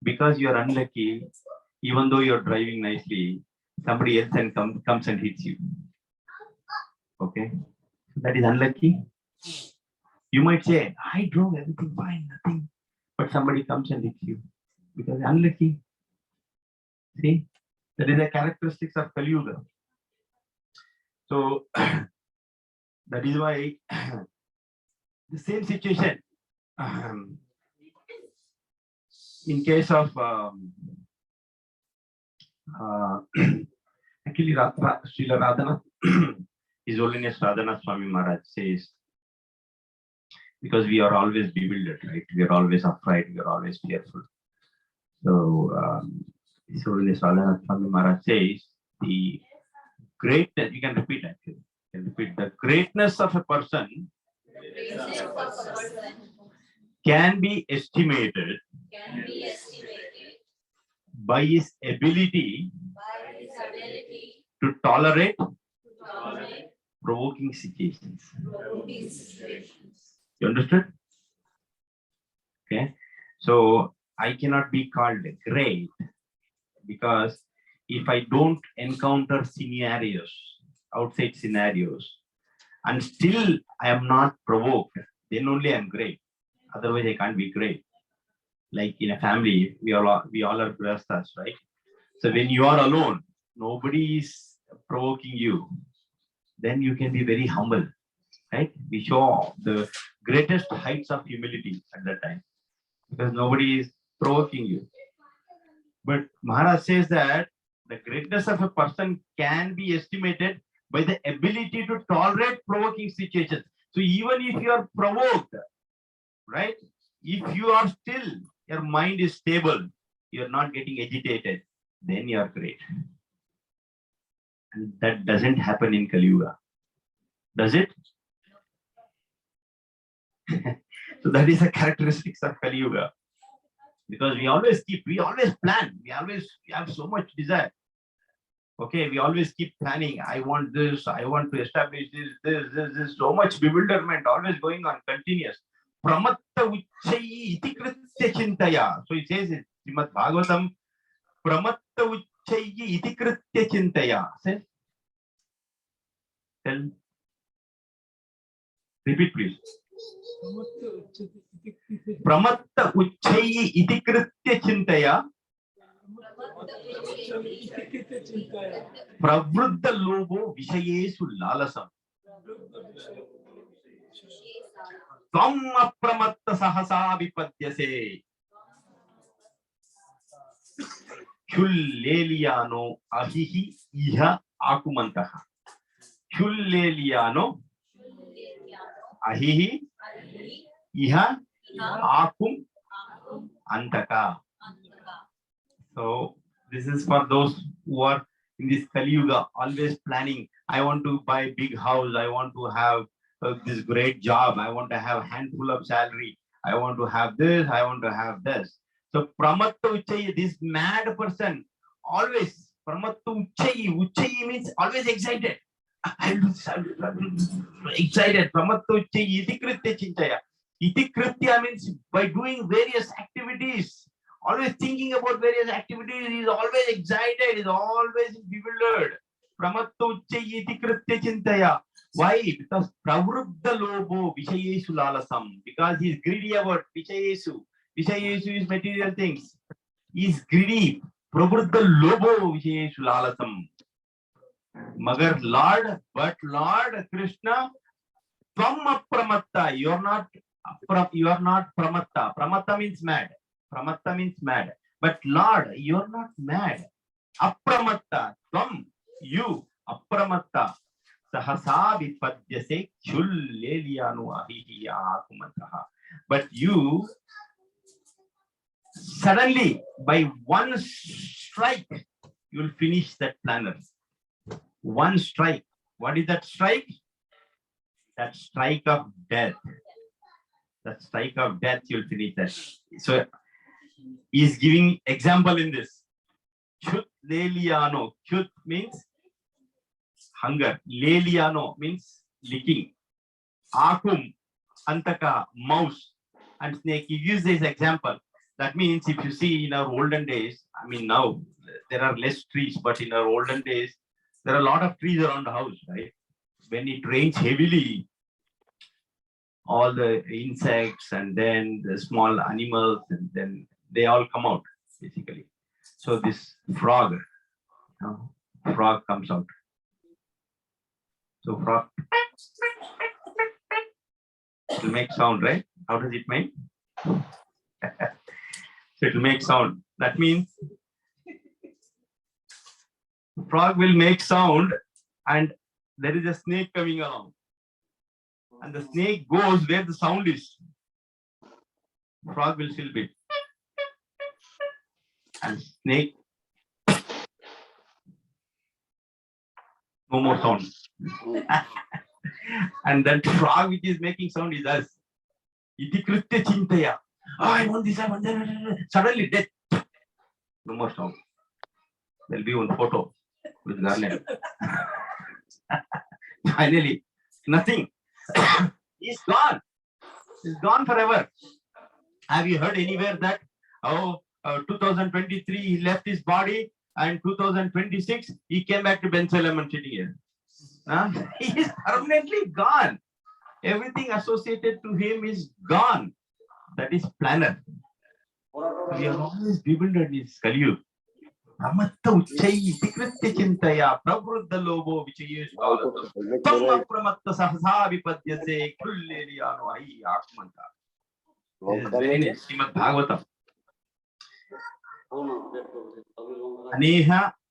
Because you are unlucky, even though you are driving nicely, somebody else comes and hits you. Okay, that is unlucky. You might say, I drove everything fine, nothing, but somebody comes and hits you because unlucky. See, that is the characteristics of Kali Yuga. So that is why the same situation in case of actually Srila Radhanath, His Holiness Radhanath Swami Maharaj says, because we are always bewildered, right? We are always afraid, we are always fearful. So His Holiness Radhanath Swami Maharaj says, the greatness, you can repeat actually, you can repeat, the greatness of a person can be estimated by his ability to tolerate provoking situations. You understood? Okay. So I cannot be called great because if I don't encounter scenarios, outside scenarios, and still I am not provoked, then only I am great. Otherwise, I can't be great. Like in a family, we all are grihasthas, right? So when you are alone, nobody is provoking you, then you can be very humble, right? We show the greatest heights of humility at that time because nobody is provoking you. But Maharaj says that the greatness of a person can be estimated by the ability to tolerate provoking situations. So even if you are provoked, right? If you are still, your mind is stable, you are not getting agitated, then you are great. And that doesn't happen in Kali Yuga. Does it? So that is the characteristics of Kali Yuga. Because we always plan, we have so much desire. Okay, we always keep planning. I want this, I want to establish this, so much bewilderment, always going on, continuous. Pramatta uchchayi iti kritya chintaya. So it says in Srimad Bhagavatam, Pramatta uchchayi iti kritya chintaya. Say, tell. Repeat, please. Pramatta uchchayi iti kritya chintaya. Pravruddha lobo vishayesu lalasam. Tvam apramatta sahasa vipadyase. Khulleliano ahihi iha akumantaha. Khulleliano ahihi iha akum antaka. So this is for those who are in this Kali Yuga, always planning. I want to buy big house. I want to have this great job. I want to have a handful of salary. I want to have this. I want to have this. So Pramatta Uchayi, this mad person, always Pramatta Uchayi. Uchayi means always excited. I'm excited. Pramatta Uchayi iti kritya chintaya. Iti kritya means by doing various activities. Always thinking about various activities, he is always excited, he is always bewildered. Pramatta Uchayi iti kritya chintaya. Why? Because pravruddha lobo vishayesu lalasam. Because he is greedy about vishayesu. Vishayesu is material things. He is greedy. Pravruddha lobo vishayesu lalasam. Magar Lord, but Lord Krishna, tvam apramatta. You are not pramatta. Pramatta means mad. Pramatta means mad. But Lord, you are not mad. Apramatta. Tvam, you, apramatta. Sahasa vipadyase chulleliyanu ahihi akumantaha. But you, suddenly, by one strike, you will finish that planner. One strike. What is that strike? That strike of death. That strike of death, you will finish that. So, he is giving example in this. Chut leliano. Chut means hunger. Leliano means licking. Akum, antaka, mouse, and snake. He gives this example. That means if you see in our olden days, I mean now there are less trees, but in our olden days, there are a lot of trees around the house, right? When it rains heavily, all the insects and then the small animals, and then they all come out, basically. So this frog, frog comes out. So frog, it will make sound, right? How does it make? So it will make sound. That means frog will make sound and there is a snake coming along. And the snake goes where the sound is. Frog will still be. And snake, no more sound. And that frog which is making sound is us. Iti kritya chintaya. Oh, I want this, I want that. Suddenly death. No more sound. There'll be one photo with garland. Finally, nothing. He's gone. He's gone forever. Have you heard anywhere that 2023 he left his body and 2026 he came back to Bensalem and sitting here? He is permanently gone. Everything associated to him is gone. That is planner. We are always bewildered in this Kali Yuga. Pramatta Uchayi Tikritya Chintaya Pravruddha Lobo Vichayesu Lalasam Tvam Apramatta Sahasa Vipadyase Kulleliyanu Ahi Akumanta. This is very nice. Srimad Bhagavatam.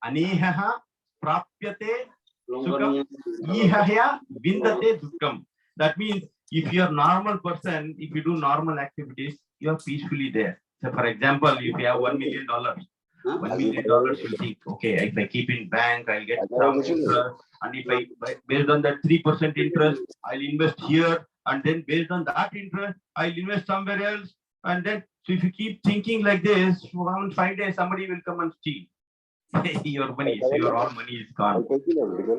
Aneha prapyate sukam ihaya vindate dukkam. That means if you are normal person, if you do normal activities, you are peacefully there. So for example, if you have $1 million, $1 million you think, okay, if I keep in bank, I'll get some interest, and if I based on that 3% interest, I'll invest here, and then based on that interest, I'll invest somewhere else, and then so if you keep thinking like this, around 5 days somebody will come and steal your money. So your all money is gone.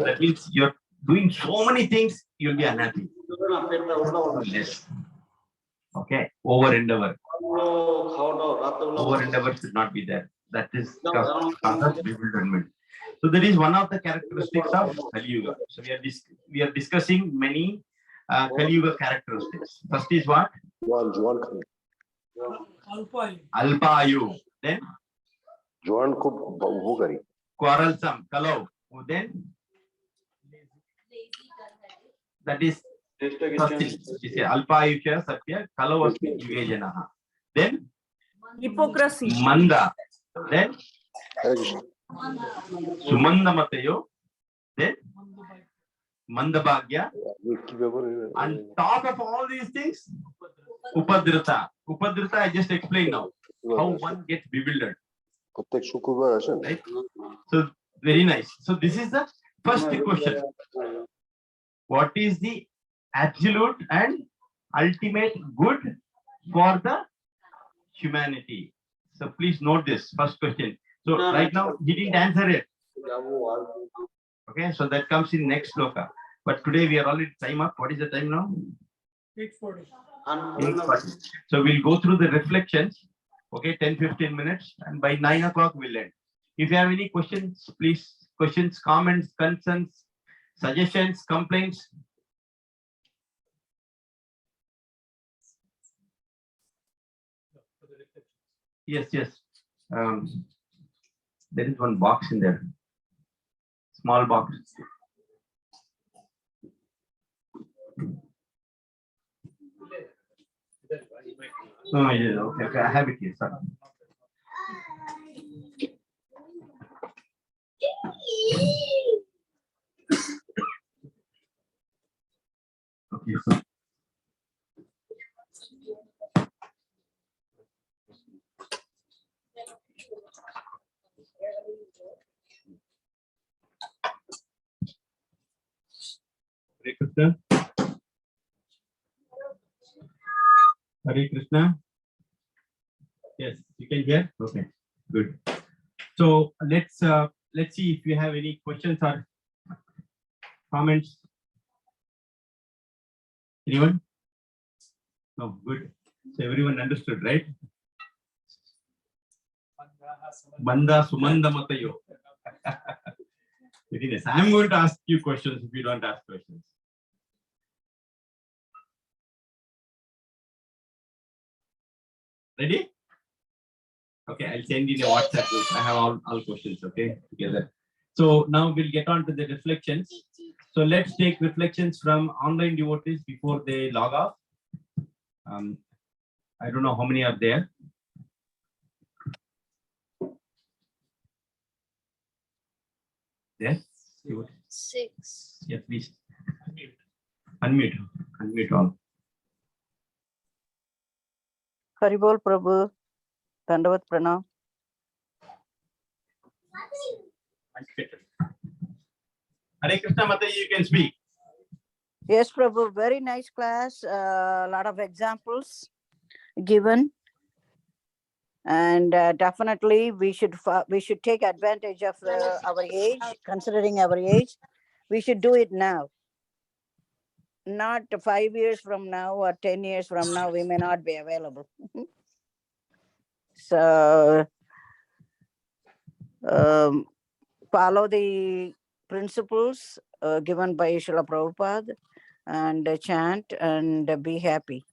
That means you're doing so many things, you'll be unhappy. Less. Okay, over endeavor. Over endeavor should not be there. That is causes bewilderment. So that is one of the characteristics of Kali Yuga. So we are discussing many Kali Yuga characteristics. First is what? Alpayu. Then quarrelsome, kalau. Then that is first thing. You say Alpayusha Satya Kalavasmi Vivejanaha. Then Hypocrisy. Manda. Then Sumanda Matayo. Then Mandabhagya. On top of all these things, Upadrita. Upadrita I just explained now. How one gets bewildered. Right? So Very nice. So this is the first question. What is the absolute and ultimate good for the humanity? So please note this first question. So right now he didn't answer it. Okay, so that comes in next sloka. But today we are already time up. What is the time now? 8:40. 8:40. So we'll go through the reflections. Okay, 10-15 minutes, and by 9 o'clock we'll end. If you have any questions, please, questions, comments, concerns, suggestions, complaints. Yes, yes. There is one box in there. Small box. Oh, yeah, okay, okay. I have it here. Sorry. Okay, so Hare Krishna. Hare Krishna. Yes, you can hear. Okay, good. So let's see if you have any questions or comments. Anyone? No, good. So everyone understood, right? Banda Sumanda Matayo. Very nice. I'm going to ask you questions if you don't ask questions. Ready? Okay, I'll send you the WhatsApp group. I have all questions, okay, together. So now we'll get on to the reflections. So let's take reflections from online devotees before they log off. I don't know how many are there. Yes? 6. Yes, please. Unmute. Unmute all. Haribol Prabhu, Dandavat Pranam. Hare Krishna Mata, you can speak. Yes, Prabhu, very nice class. A lot of examples given, and definitely we should take advantage of our age. Considering our age, we should do it now. Not 5 years from now or 10 years from now, we may not be available. So follow the principles given by Srila Prabhupada and chant and be happy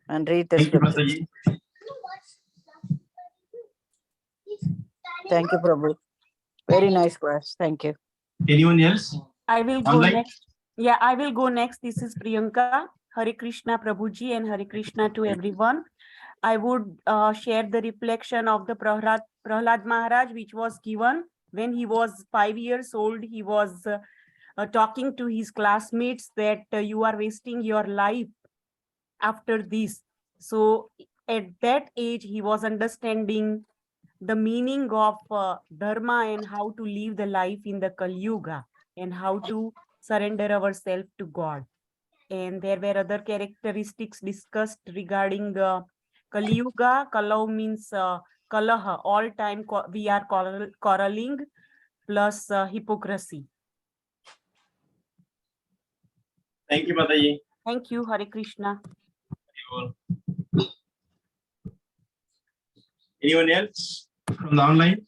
and read the Thank you, scriptures. Mataji. Thank you, Prabhu. Very nice class. Thank you. Anyone else? I will go Online? next. Yeah, I will go next. This is Priyanka. Hare Krishna Prabhuji and Hare Krishna to everyone. I would share the reflection of the Prahlad Maharaj, which was given when he was 5 years old. He was talking to his classmates that you are wasting your life after this. So at that age, he was understanding the meaning of dharma and how to live the life in the Kali Yuga and how to surrender ourselves to God. And there were other characteristics discussed regarding Kali Yuga. Kalau means kalaha, all time we are quarreling, plus hypocrisy. Thank you, Mataji. Thank you, Hare Krishna. Anyone else from the online?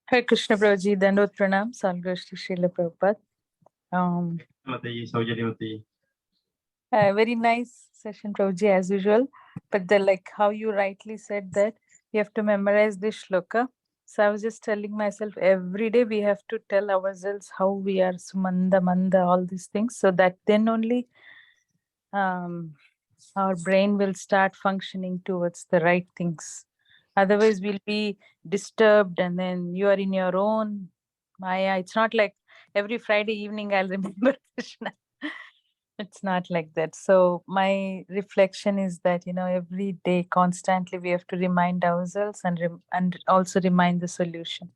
Hare Krishna Prabhuji, Dandot Pranam, Salgrashti Srila Prabhupada. Mataji, Saujari Mataji. Very nice session, Prabhuji, as usual. But like how you rightly said that you have to memorize this shloka. So I was just telling myself every day we have to tell ourselves how we are sumanda, manda, all these things. So that then only our brain will start functioning towards the right things. Otherwise, we'll be disturbed and then you are in your own Maya. It's not like every Friday evening I'll remember Krishna. It's not like that. So my reflection is that, every day constantly we have to remind ourselves and also remind the solution.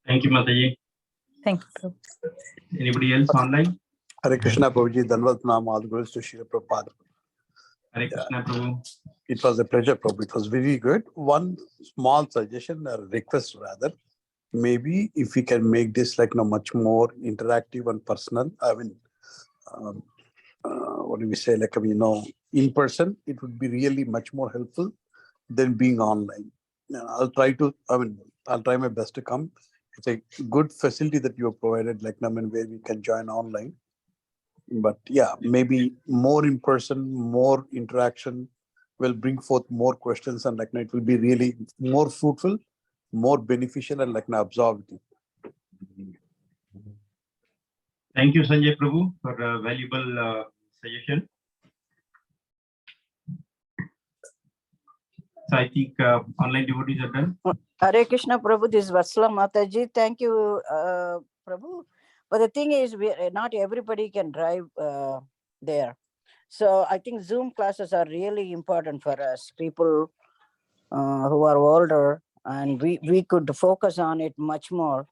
Thank you, Mataji. Thank you, Prabhu. Anybody else online? Hare Krishna Prabhuji, Dhanvat Pranam, all the glories to Srila Prabhupada. Hare Krishna Prabhu. It was a pleasure, Prabhu. It was very good. One small suggestion or request rather, maybe if we can make this like much more interactive and personal. I mean, what do we say? Like, in person, it would be really much more helpful than being online. I'll try my best to come. It's a good facility that you have provided, like, where we can join online. But yeah, maybe more in person, more interaction will bring forth more questions, and it will be really more fruitful, more beneficial, and absorptive. Thank you, Sanjay Prabhu, for a valuable suggestion. So I think online devotees are done. Hare Krishna Prabhu, this is Vatsala Mataji. Thank you, Prabhu. But the thing is, not everybody can drive there. So I think Zoom classes are really important for us, people who are older, and we could focus on it much more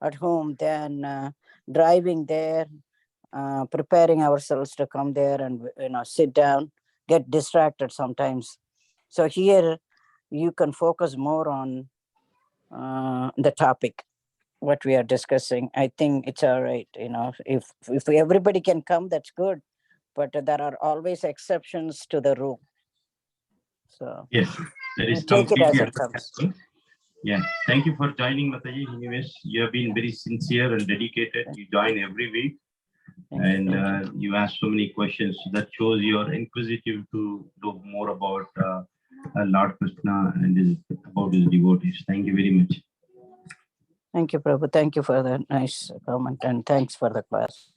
at home than driving there, preparing ourselves to come there and sit down, get distracted sometimes. So here you can focus more on the topic, what we are discussing. I think it's all right. If everybody can come, that's good. But there are always exceptions to the rule. So Yes, that is take it as completely it comes. understandable. Yeah, thank you for joining, Mataji. Anyways, you have been very sincere and dedicated. You join every week, and you ask so many questions. That shows you're inquisitive to know more about Lord Krishna and about his devotees. Thank you very much. Thank you, Prabhu. Thank you for the nice comment, and thanks for the class.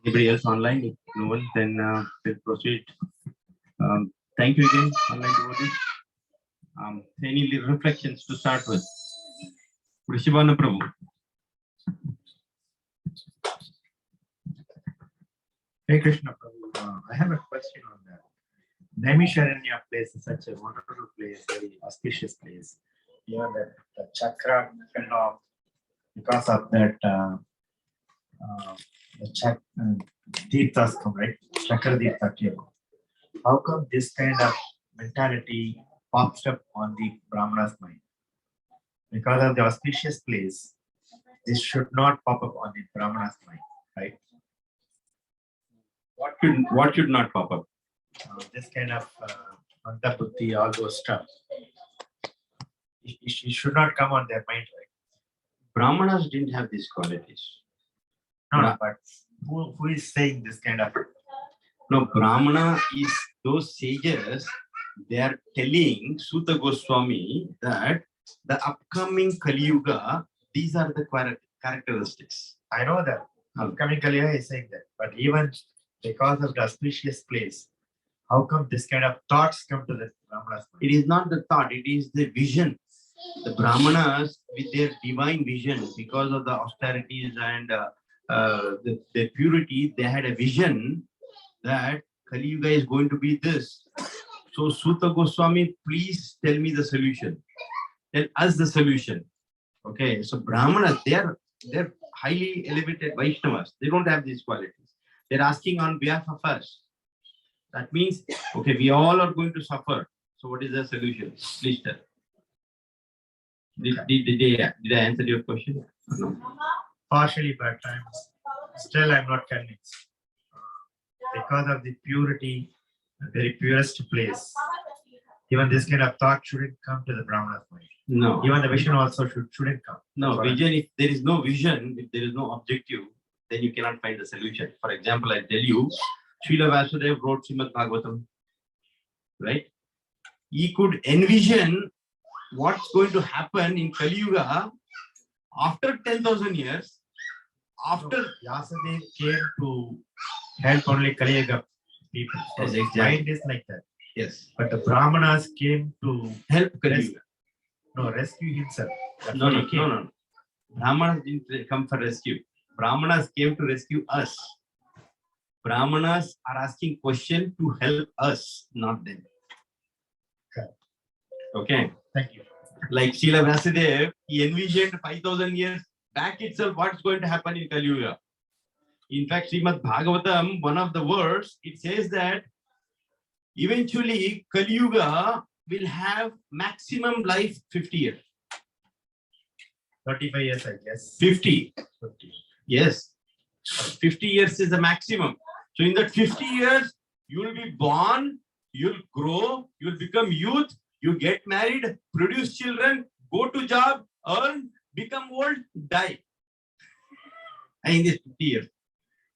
Anybody else online? If no one, then we'll proceed. Thank you again, online devotees. Any little reflections to start with? Vrishibhana Prabhu. Hey Krishna Prabhu, I have a question on that. Naimisharanya place is such a wonderful place, very auspicious place. That the chakra kind of, because of that, the Tirthas come, right? Chakra Tirtha came. How come this kind of mentality pops up on the Brahmana's mind? Because of the auspicious place, this should not pop up on the Brahmana's mind, right? What should not pop up? This kind of Manta Buddhi, all those stuff. It should not come on their mind, right? Brahmanas didn't have these qualities. No, but who is saying this kind of? No, Brahmana is those sages. They are telling Suta Goswami that the upcoming Kali Yuga, these are the characteristics. I know that. Upcoming Kali Yuga is saying that. But even because of the auspicious place, how come this kind of thoughts come to the Brahmanas? It is not the thought, it is the vision. The Brahmanas, with their divine vision, because of the austerities and the purity, they had a vision that Kali Yuga is going to be this. So Suta Goswami, please tell me the solution. Tell us the solution. Okay, so Brahmanas, they're highly elevated Vaishnavas. They don't have these qualities. They're asking on behalf of us. That means, okay, we all are going to suffer. So what is the solution? Please tell. Did I answer your question? No. Partially, but I'm not convinced. Because of the purity, the very purest place, even this kind of thought shouldn't come to the Brahmana's mind. No. Even the vision also shouldn't come. No, vision, if there is no vision, if there is no objective, then you cannot find the solution. For example, I tell you, Srila Vasudeva wrote Srimad Bhagavatam, right? He could envision what's going to happen in Kali Yuga after 10,000 years. After Vyasadeva came to help only Kali Yuga people. So Yes, his exactly. mind is like that. Yes. But the Brahmanas came to Help Kali Yuga. rescue himself. That's No. why he came. Brahmanas didn't come for rescue. Brahmanas came to rescue us. Brahmanas are asking questions to help us, not them. Okay. Thank you. Like Srila Vasudev, he envisioned 5,000 years back itself what's going to happen in Kali Yuga. In fact, Srimad Bhagavatam, one of the words, it says that eventually Kali Yuga will have maximum life 50 years. 35 years, I guess. 50. 50. Yes. 50 years is the maximum. So in that 50 years, you will be born, you'll grow, you'll become youth, you get married, produce children, go to job, earn, become old, die. And in this 50 years.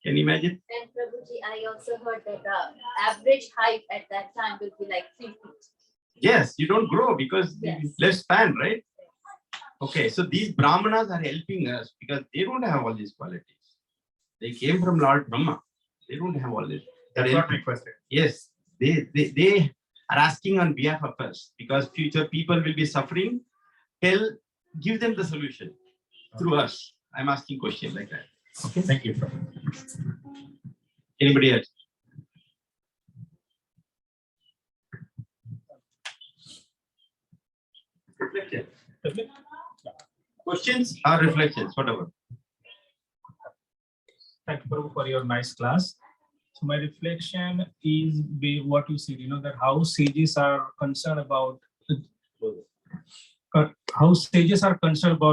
Can you imagine? And Prabhuji, I also heard that the average height at that time will be like 3 feet. Yes, you don't grow because Yes. less span, right? Okay, so these Brahmanas are helping us because they don't have all these qualities. They came from Lord Brahma. They don't have all this. That's what requested. Yes, they are asking on behalf of us because future people will be suffering. Give them the solution through us. I'm asking questions like that. Okay, thank you. Anybody else? Reflection. Questions or reflections, whatever. Thank you, Prabhu, for your nice class. So my reflection is what you said, that how sages are concerned about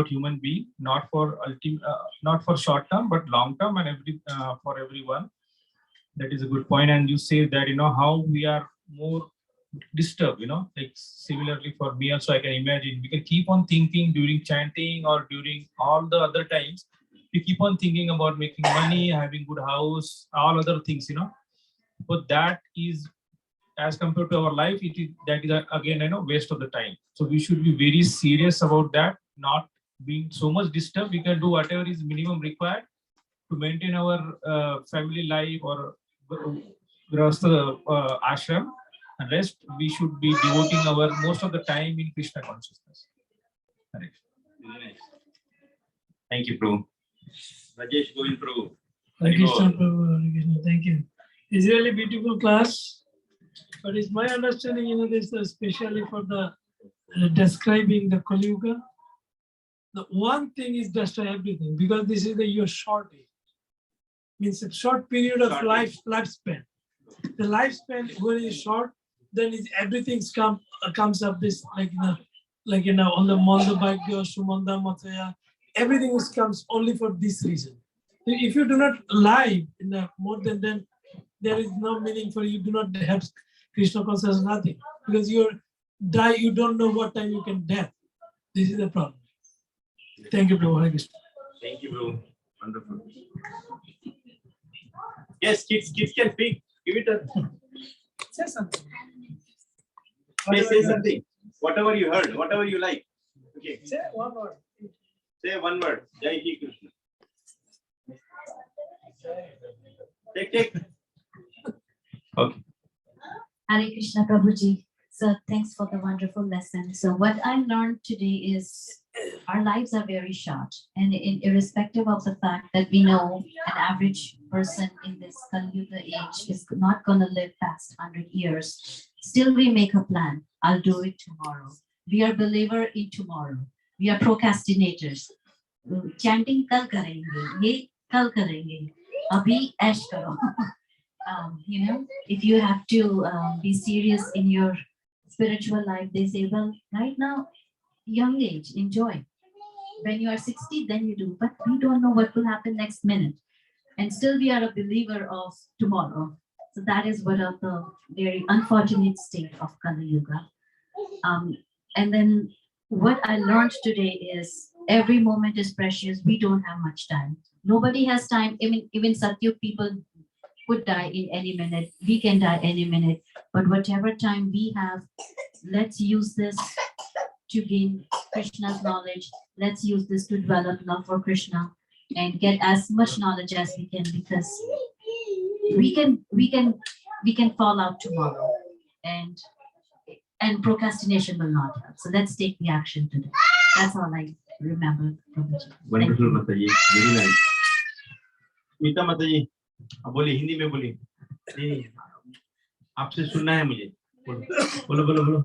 human being, not for not for short term, but long term and for everyone. That is a good point. And you say that how we are more disturbed, like similarly for me also, I can imagine we can keep on thinking during chanting or during all the other times. We keep on thinking about making money, having good house, all other things, but that is, as compared to our life, that is again, waste of the time. So we should be very serious about that, not being so much disturbed. We can do whatever is minimum required to maintain our family life or ashram, and rest we should be devoting our most of the time in Krishna consciousness. Correct. Thank you, Prabhu. Rajesh, go in, Prabhu. Thank you, Prabhu. Thank you. It's really beautiful class. But it's my understanding, this especially for the describing the Kali Yuga. The one thing is destroy everything because this is your short age. Means a short period of lifespan. The lifespan when it's short, then everything comes up this like on the Manda Bhagya, Sumanda Mataya, everything comes only for this reason. If you do not live in more than then, there is no meaning for you. Do not have Krishna consciousness, nothing, because you die. You don't know what time you can die. This is the problem. Thank you, Prabhu. Thank you, Prabhu. Wonderful. Yes, kids can speak. Give it a. Say something. Say something. Whatever you heard, whatever you like. Okay. Say one word. Say one word. Jai Shri Krishna. Take. Okay. Hare Krishna Prabhuji. So thanks for the wonderful lesson. So what I learned today is our lives are very short, and irrespective of the fact that we know an average person in this Kali Yuga age is not going to live past 100 years, still we make a plan. I'll do it tomorrow. We are believer in tomorrow. We are procrastinators. Chanting kal karenge, ye kal karenge, abhi ash karo. If you have to be serious in your spiritual life, they say, well, right now, young age, enjoy. When you are 60, then you do. But we don't know what will happen next minute. And still we are a believer of tomorrow. So that is one of the very unfortunate state of Kali Yuga. And then what I learned today is every moment is precious. We don't have much time. Nobody has time. Even Satyug people could die in any minute. We can die any minute. But whatever time we have, let's use this to gain Krishna's knowledge. Let's use this to develop love for Krishna and get as much knowledge as we can, because we can fall out tomorrow, and procrastination will not help. So let's take the action today. That's all I remember. Wonderful, Mataji. Very nice. Smita माता जी अब बोलिए, हिंदी में बोलिए। नहीं, आपसे सुनना है मुझे। बोलो बोलो बोलो।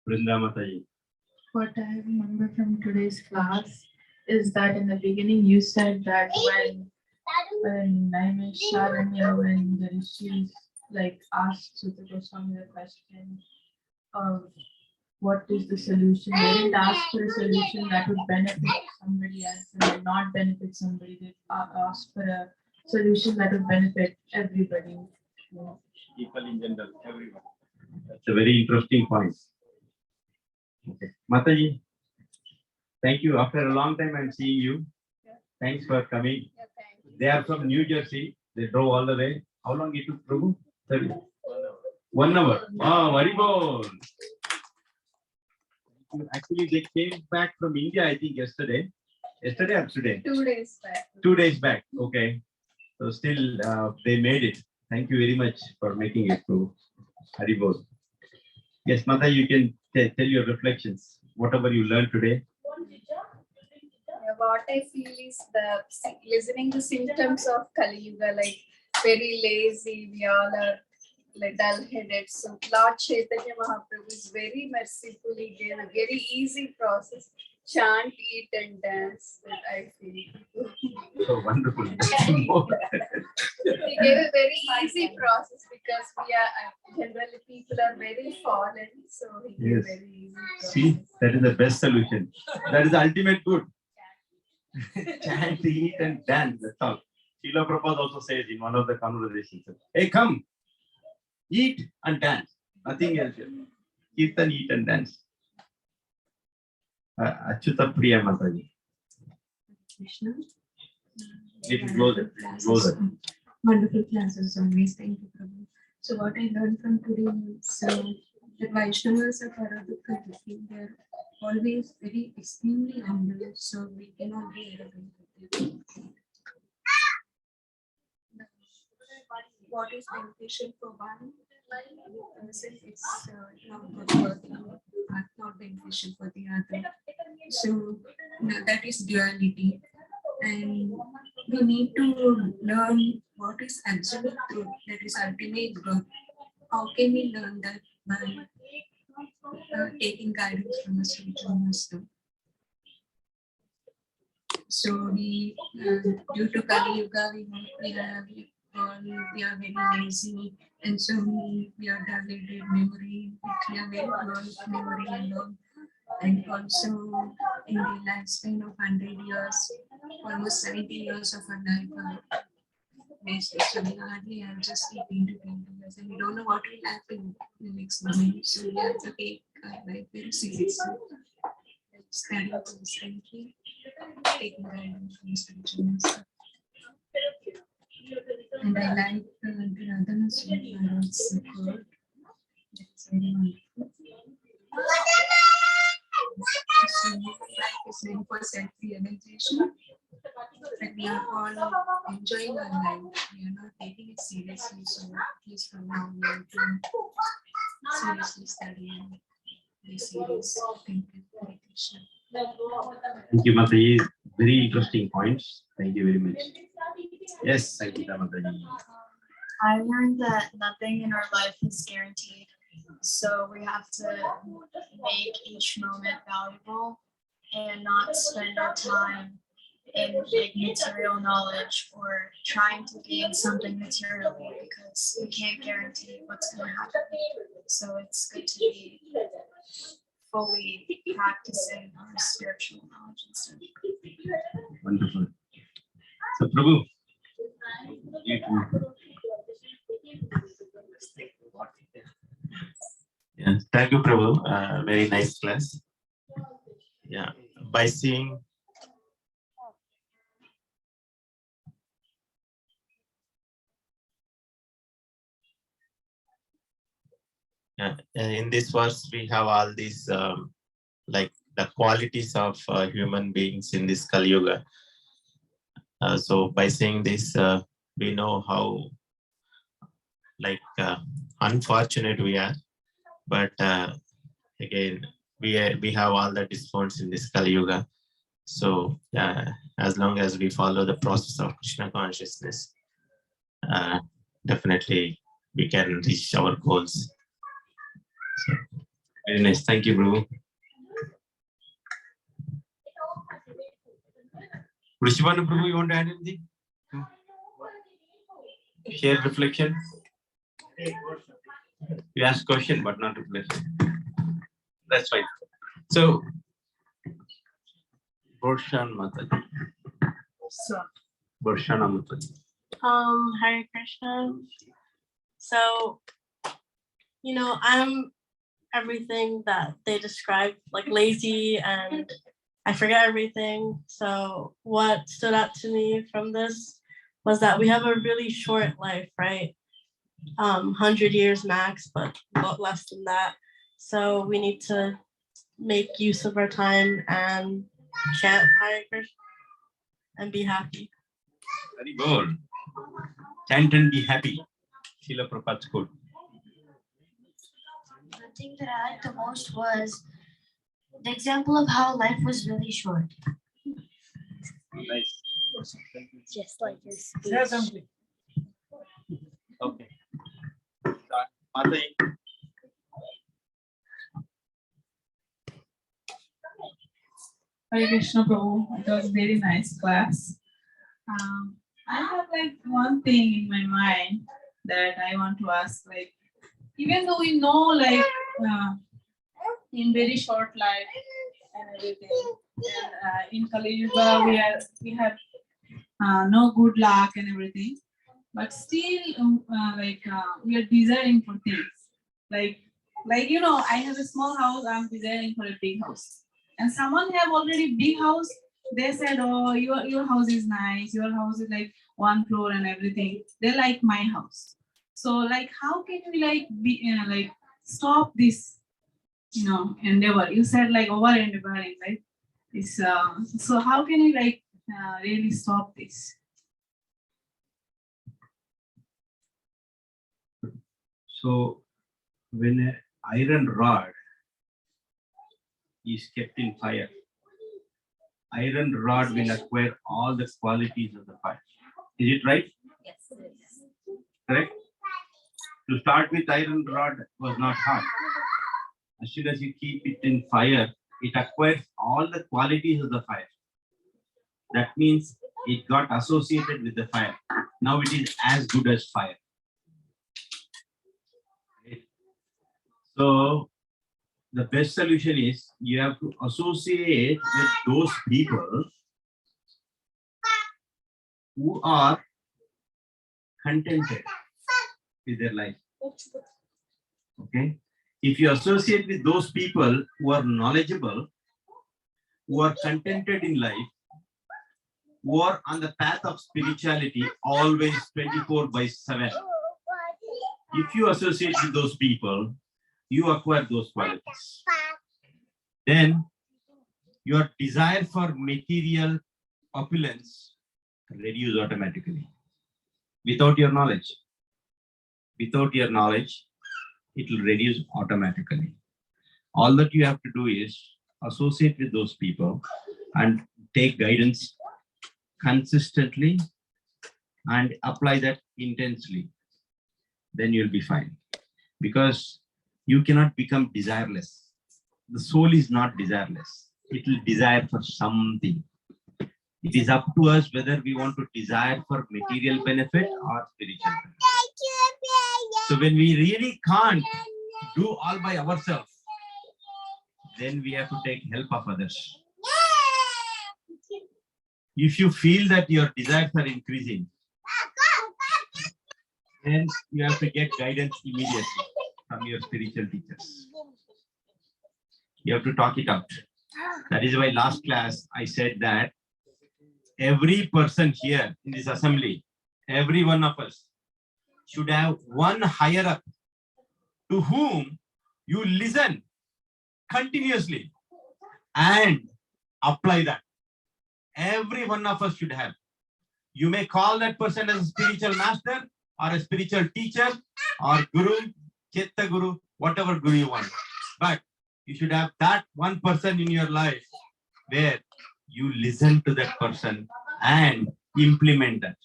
वृंदा माता जी। What I remember from today's class is that in the beginning you said that when Naimisharanya, when the rishis like asked Sutta Goswami the question of what is the solution, they didn't ask for a solution that would benefit somebody else and not benefit somebody. They asked for a solution that would benefit everybody. People in general, everyone. That's a very interesting point. Okay. Mataji, thank you. After a long time, I'm seeing you. Thanks for coming. They are from New Jersey. They drove all the way. How long it took, Prabhu? 30? 1 hour. Wow, very good. Actually, they came back from India, I think, yesterday. Yesterday or today? 2 days back. 2 days back. Okay. So still, they made it. Thank you very much for making it to Haribol. Yes, Mata, you can tell your reflections, whatever you learned today. What I feel is listening to symptoms of Kali Yuga, like very lazy, we all are like dull-headed. So Lord Chaitanya Mahaprabhu is very mercifully gave a very easy process. Chant, eat and dance, that I feel. So wonderful. He gave a very easy process because we are generally people are very fallen, so he gave Yes. very easy process. See, that is the best solution. That is the ultimate good. Chant, eat, and dance. That's all. Srila Prabhupada also says in one of the conversations, hey, come, eat and dance. Nothing else. Kirtan, eat and dance. Achyuta Priya Mataji. Krishna. Little closer. Closer. Wonderful classes always. Thank you, Prabhu. So what I learned from today is that Vaishnavas are Paradukka. They're always very extremely humble, so we cannot be arrogant with them. What is beneficial for one person, it's not good for the not beneficial for the other. So that is duality. And we need to learn what is absolute truth, that is ultimate good. How can we learn that? By taking guidance from a spiritual master. So we, due to Kali Yuga, we are very lazy, and so we are dilated memory. We are very low memory and also in the lifespan of 100 years, almost 70 years of our life wasted. So we hardly have just 18 to 20 years, and we don't know what will happen in the next moment. So we have to take life very seriously. Study constantly, taking guidance from spiritual master. And I like the Radhana Sri Maharaj's quote. It's very wonderful. So life is meant for self-realization. But we are all enjoying our life. We are not taking it seriously. So at least from now we are to seriously study and be serious. Thank you. Hare Krishna. Thank you, Mataji. Very interesting points. Thank you very much. Yes, Sankita Mataji. I learned that nothing in our life is guaranteed. So we have to make each moment valuable and not spend our time in like material knowledge or trying to gain something materially because we can't guarantee what's going to happen. So it's good to be fully practicing our spiritual knowledge and stuff. Wonderful. So, Prabhu, you too. Yeah, thank you, Prabhu. Very nice class. Yeah, by seeing in this verse, we have all these like the qualities of human beings in this Kali Yuga. So by seeing this, we know how like unfortunate we are, but again, we have all the discounts in this Kali Yuga. So as long as we follow the process of Krishna consciousness, definitely we can reach our goals. So, very nice. Thank you, Prabhu. Rishabhanu Prabhu, you want to add anything? Share reflection? You ask question, but not reflection. That's fine. So, Borshan Mataji. Borshana Mataji. Hare Krishna. So, I'm everything that they described, like lazy and I forget everything. So what stood out to me from this was that we have a really short life, right? 100 years max, but a lot less than that. So we need to make use of our time and chant Hare Krishna and be happy. Very good. Chant and be happy. Srila Prabhupada's quote. The thing that I liked the most was the example of how life was really short. Nice. Just like your speech. Okay. Mataji. Hare Krishna Prabhu, it was very nice class. I have like one thing in my mind that I want to ask, like, even though we know like in very short life and everything, and in Kali Yuga we have no good luck and everything, but still we are desiring for things like I have a small house, I'm desiring for a big house, and someone have already big house. They said, oh, your house is nice, your house is like 1 floor and everything. They like my house. So like, how can we stop this, endeavor? You said like over endeavoring, right? It's, so how can we really stop this? So when an iron rod is kept in fire, iron rod will acquire all the qualities of the fire. Is it right? Yes. Correct? To start with, iron rod was not hard. As soon as you keep it in fire, it acquires all the qualities of the fire. That means it got associated with the fire. Now it is as good as fire. So the best solution is you have to associate with those people who are contented with their life. Okay? If you associate with those people who are knowledgeable, who are contented in life, who are on the path of spirituality, always 24/7. If you associate with those people, you acquire those qualities. Then your desire for material opulence reduces automatically. Without your knowledge, it will reduce automatically. All that you have to do is associate with those people and take guidance consistently and apply that intensely. Then you'll be fine. Because you cannot become desireless. The soul is not desireless. It will desire for something. It is up to us whether we want to desire for material benefit or spiritual benefit. So when we really can't do all by ourselves, then we have to take help of others. If you feel that your desires are increasing, then you have to get guidance immediately from your spiritual teachers. You have to talk it out. That is why last class I said that every person here in this assembly, every one of us should have one higher up to whom you listen continuously and apply that. Every one of us should have. You may call that person as a spiritual master or a spiritual teacher or guru, Chetta Guru, whatever guru you want. But you should have that one person in your life where you listen to that person and implement that.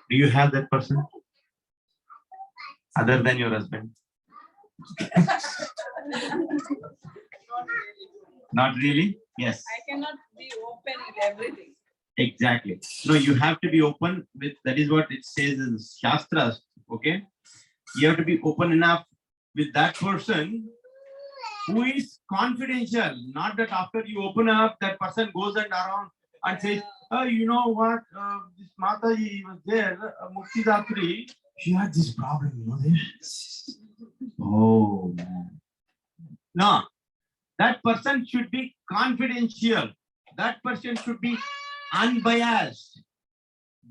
Do you have that person other than your husband? Not really? Yes. I cannot be open with everything. Exactly. No, you have to be open with, that is what it says in Shastras. Okay. You have to be open enough with that person who is confidential. Not that after you open up, that person goes and around and says, oh, you know what? This Mataji was there, Mukti Datri. She had this problem, you know this. Oh, man. No, that person should be confidential. That person should be unbiased.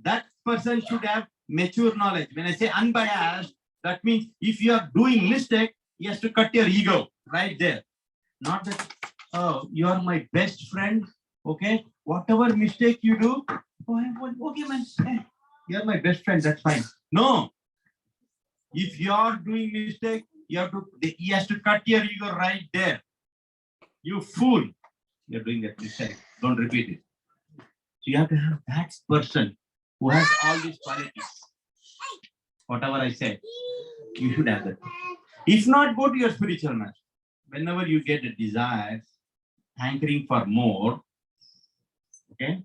That person should have mature knowledge. When I say unbiased, that means if you are doing mistake, he has to cut your ego right there. Not that, oh, you are my best friend. Okay, whatever mistake you do, oh, okay, man, you are my best friend. That's fine. No, if you are doing mistake, you have to. He has to cut your ego right there. You fool! You are doing that mistake. Don't repeat it. So you have to have that person who has all these qualities. Whatever I said, you should have that. If not, go to your spiritual master. Whenever you get a desire, hankering for more, okay?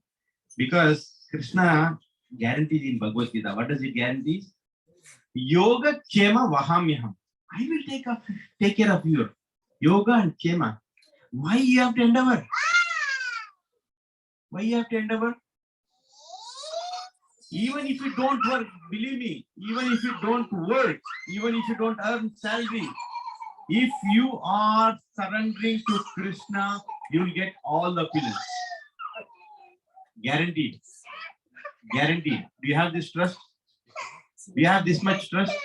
Because Krishna guarantees in Bhagavad Gita. What does it guarantee? Yoga Kshema Vahamyaham. I will take care of you. Yoga and Kshema. Why you have to endeavor? Why you have to endeavor? Even if you don't work, believe me, even if you don't work, even if you don't earn salary, if you are surrendering to Krishna, you will get all the opulence. Guaranteed. Guaranteed. Do you have this trust? Do you have this much trust?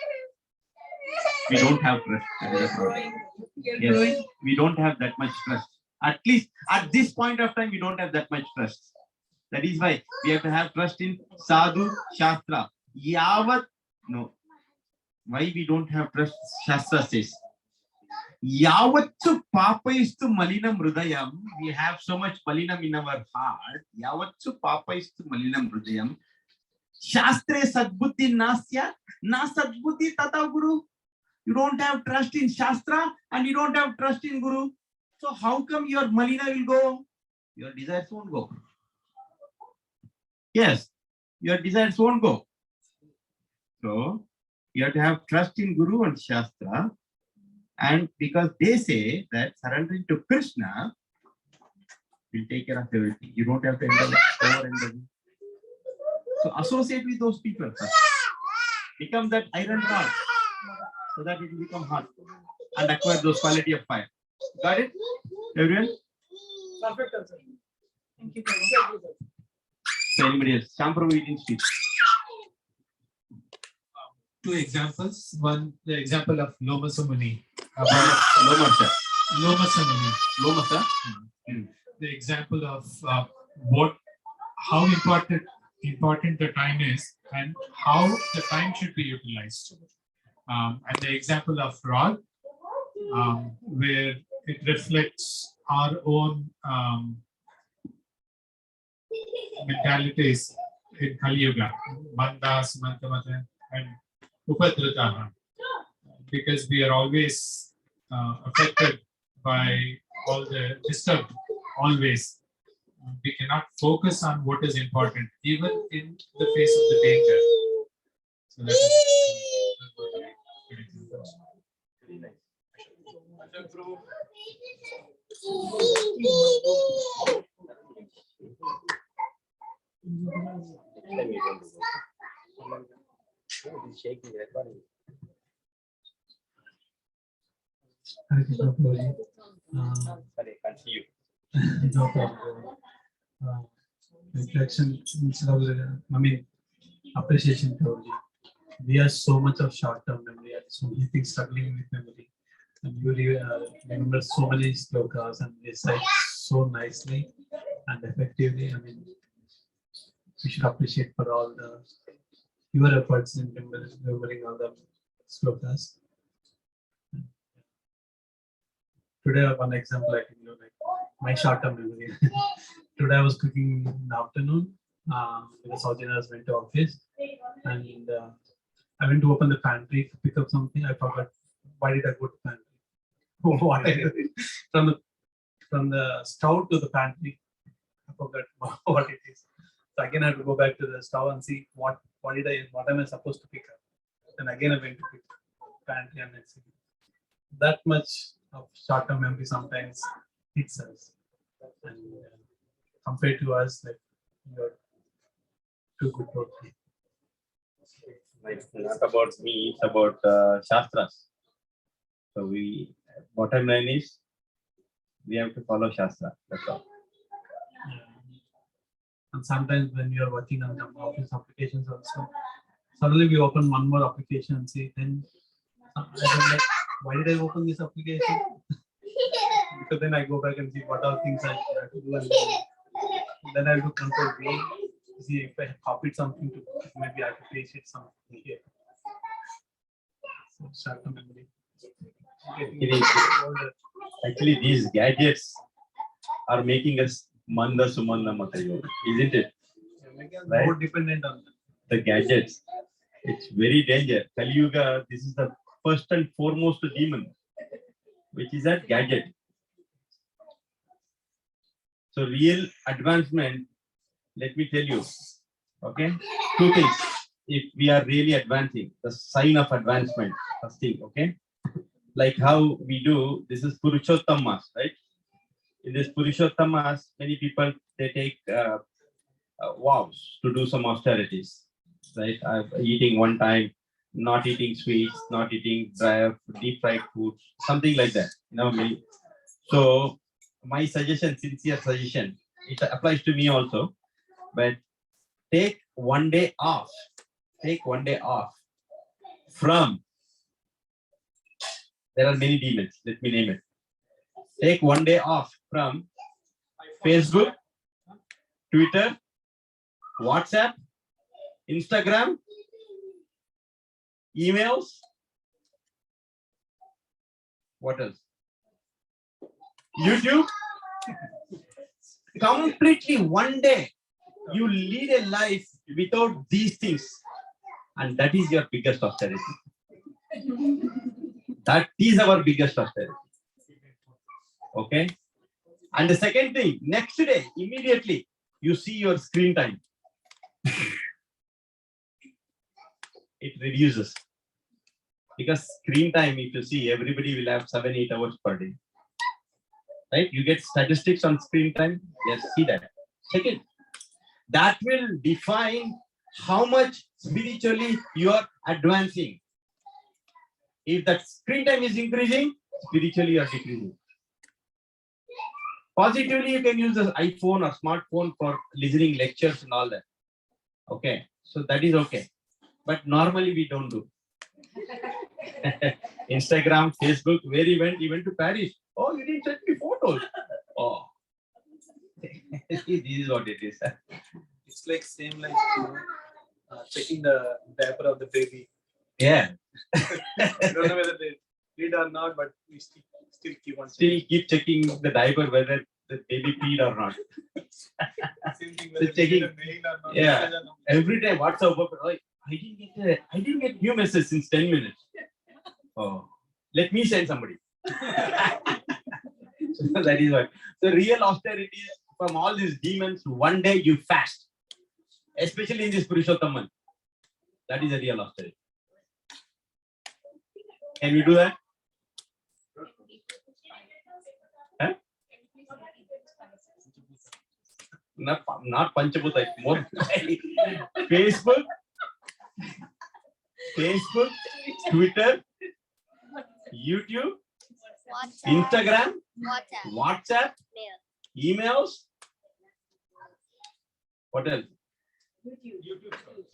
We don't have trust. That is the problem. Yes, we don't have that much trust. At least at this point of time, we don't have that much trust. That is why we have to have trust in Sadhu Shastra. Yavat, no. Why we don't have trust? Shastra says. Yavatsu papaistu malinam hrudayam. We have so much malinam in our heart. Yavatsu papaistu malinam hrudayam. Shastre sadbuddhi nasya. Na sadbuddhi tata guru. You don't have trust in Shastra and you don't have trust in Guru. So how come your malina will go? Your desires won't go. Yes, your desires won't go. So you have to have trust in Guru and Shastra. And because they say that surrendering to Krishna will take care of everything. You don't have to endeavor. So associate with those people first. Become that iron rod so that it will become hot and acquire those quality of fire. Got it? Everyone? Perfect answer. Thank you. So anybody else? Shamprabhu, you didn't speak. Two examples. One, the example of Lomasa Muni. Lomasa. Lomasa. The example of how important the time is and how the time should be utilized. And the example of Rod, where it reflects our own mentalities in Kali Yuga, Mandas, Mantamata, and Upadrataha, because we are always affected by all the disturbed, always. We cannot focus on what is important, even in the face of the danger. So that is good example. Very nice. No problem. Reflection instead of, appreciation to we are so much of short-term memory and so many things struggling with memory. And you remember so many slokas and recite so nicely and effectively. We should appreciate for all your efforts in remembering all the slokas. Today, one example I can do, my short-term memory. Today I was cooking in the afternoon because South Indians went to office, and I went to open the pantry to pick up something. I forgot. Why did I go to pantry? What I did from the stove to the pantry, I forgot what it is. So again, I have to go back to the stove and see what am I supposed to pick up. And again, I went to pick pantry and let's see. That much of short-term memory sometimes hits us. And compared to us, like you're too good for me. It's not about me, it's about Shastras. So bottom line is, we have to follow Shastra. That's all. And sometimes when you are working on some office applications also, suddenly we open one more application and see, then I don't like, why did I open this application? Because then I go back and see what all things I have to do, and then I do control V. See if I copied something to maybe I have to paste it something here. So short-term memory. Actually, these gadgets are making us Manda Sumanda Matayo, isn't it? Right? More dependent on them. The gadgets. It's very dangerous. Kali Yuga, this is the first and foremost demon, which is that gadget. So real advancement, let me tell you, okay? Two things. If we are really advancing, the sign of advancement, first thing, okay? Like how we do, this is Purushottam Mass, right? In this Purushottam Mass, many people, they take vows to do some austerities, right? Eating one time, not eating sweets, not eating deep fried foods, something like that. So my suggestion, sincere suggestion, it applies to me also, but take 1 day off. Take 1 day off from, there are many demons, let me name it. Take 1 day off from Facebook, Twitter, WhatsApp, Instagram, emails. What else? YouTube. Completely 1 day. You lead a life without these things. And that is your biggest austerity. That is our biggest austerity. Okay. And the second thing, next day, immediately, you see your screen time. It reduces. Because screen time, if you see, everybody will have 7-8 hours per day. Right? You get statistics on screen time. Yes, see that. Second, that will define how much spiritually you are advancing. If that screen time is increasing, spiritually you are decreasing. Positively, you can use the iPhone or smartphone for listening lectures and all that. Okay, so that is okay. But normally we don't do. Instagram, Facebook, where he went to Paris. Oh, you didn't send me photos. Oh, this is what it is. It's like same like checking the diaper of the baby. Yeah. I don't know whether they did or not, but we still keep on keep checking the diaper whether the baby peed or not. Same thing So checking, mail or not, yeah, message or not. every time WhatsApp. Oh, I didn't get new message since 10 minutes. Oh, let me send somebody. So that is what. So real austerity is from all these demons. 1 day you fast, especially in this Purushottam month. That is a real austerity. Can we do that? Huh? Not Panchabhuta, it's more Facebook, Twitter, YouTube, Instagram, WhatsApp, emails. What else?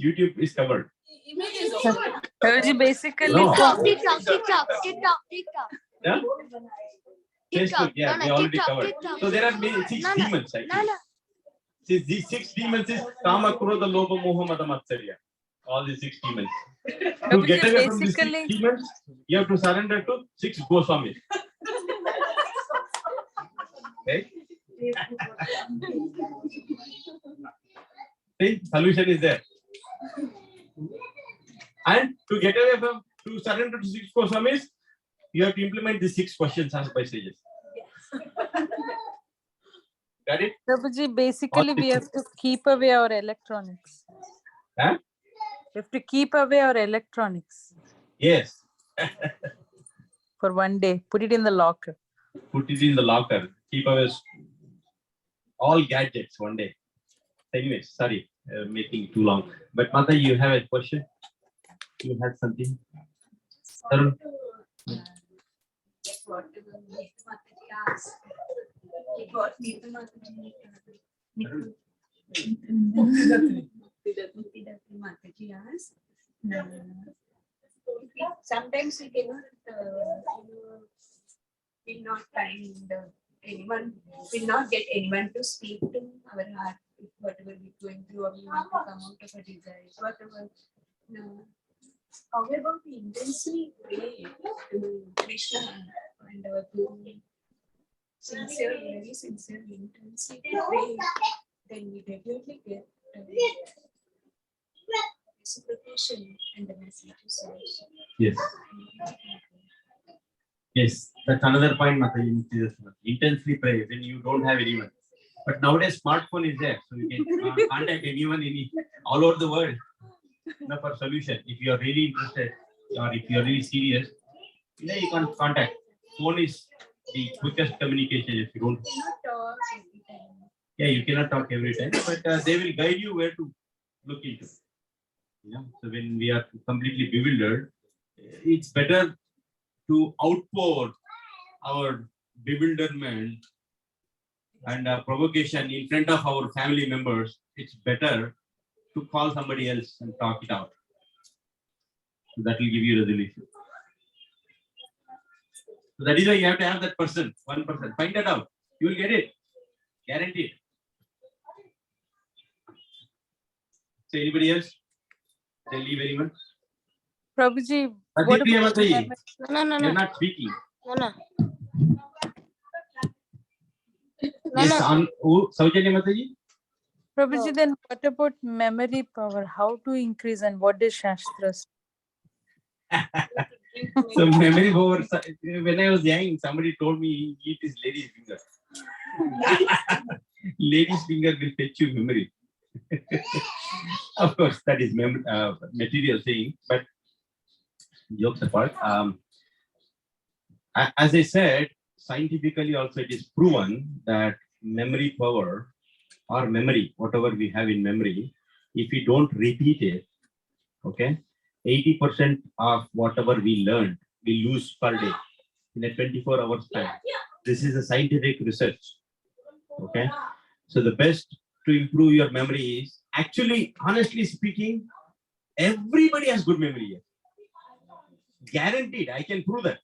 YouTube is covered. Basically, No. TikTok. Yeah? Facebook, yeah, No, we already TikTok, covered. TikTok. So there are many 6 demons. Actually. See, these 6 demons is Kama, Krodha, Lobha, Moha, Mada, Matsarya. All these 6 demons. To get away from these 6 demons, you have to surrender to 6 Goswamis. Okay? See, solution is there. And to get away from, to surrender to 6 Goswamis, you have to implement the 6 questions asked by sages. Got it? Prabhuji, basically we have to keep away our electronics. Huh? We have to keep away our electronics Yes. for one day. Put it in the locker. Put it in the locker. Keep away all gadgets one day. Anyways, sorry, making it too long. But Mata, you have a question? You had something? Tarun? Sometimes we cannot, will not find anyone, will not get anyone to speak to our heart, whatever we're going through, or we want to come out of our desires, whatever. No. However, we intensely pray to Krishna and our Guru, sincerely, very sincerely, intensely pray, then we definitely get reciprocation and the messages also. Yes. Yes, that's another point, Mata. You need to intensely pray when you don't have anyone. But nowadays, smartphone is there, so you can contact anyone all over the world for solution. If you are really interested or if you are really serious, you can contact. Phone is the quickest communication. If you don't, yeah, you cannot talk every time, but they will guide you where to look into. Yeah. So when we are completely bewildered, it's better to outpour our bewilderment and provocation in front of our family members. It's better to call somebody else and talk it out. So that will give you resolution. So that is why you have to have that person, one person. Find that out. You will get it. Guaranteed. So anybody else? They leave anyone? Prabhuji, what about No. You're not speaking. No. Yes, on Saujanya Mataji? Prabhuji, then what about memory power? How to increase and what is Shastras? So memory power, when I was young, somebody told me eat his lady's finger. Lady's finger will fetch you memory. Of course, that is material thing, but jokes apart. As I said, scientifically also it is proven that memory power or memory, whatever we have in memory, if we don't repeat it, okay, 80% of whatever we learned, we lose per day in a 24-hour span. This is a scientific research. Okay, so the best to improve your memory is actually, honestly speaking, everybody has good memory here. Guaranteed, I can prove that.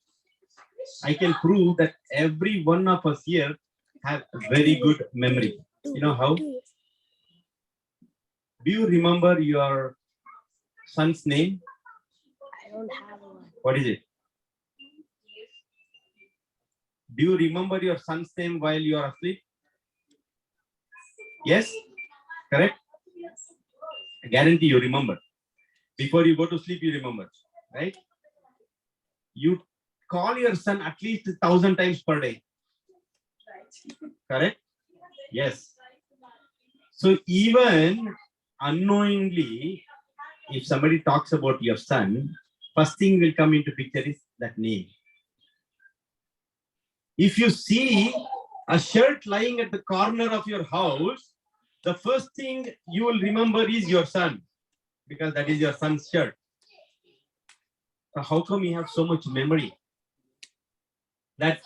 I can prove that every one of us here have very good memory. You know how? Do you remember your son's name? I don't have one. What is it? Do you remember your son's name while you are asleep? Yes? Correct? I guarantee you remember. Before you go to sleep, you remember. Right? You call your son at least 1,000 times per day. Correct? Yes. So even unknowingly, if somebody talks about your son, first thing will come into picture is that name. If you see a shirt lying at the corner of your house, the first thing you will remember is your son, because that is your son's shirt. So how come you have so much memory? That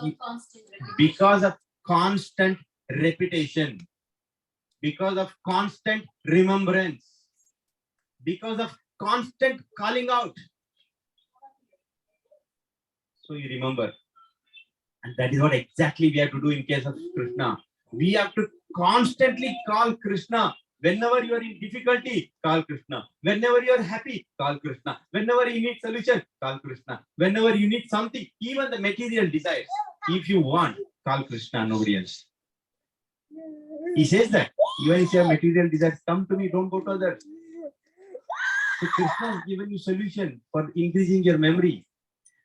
because of constant repetition, because of constant remembrance, because of constant calling out. So you remember. And that is what exactly we have to do in case of Krishna. We have to constantly call Krishna. Whenever you are in difficulty, call Krishna. Whenever you are happy, call Krishna. Whenever you need solution, call Krishna. Whenever you need something, even the material desires, if you want, call Krishna, nobody else. He says that even if you have material desires, come to me, don't go to others. So Krishna has given you solution for increasing your memory.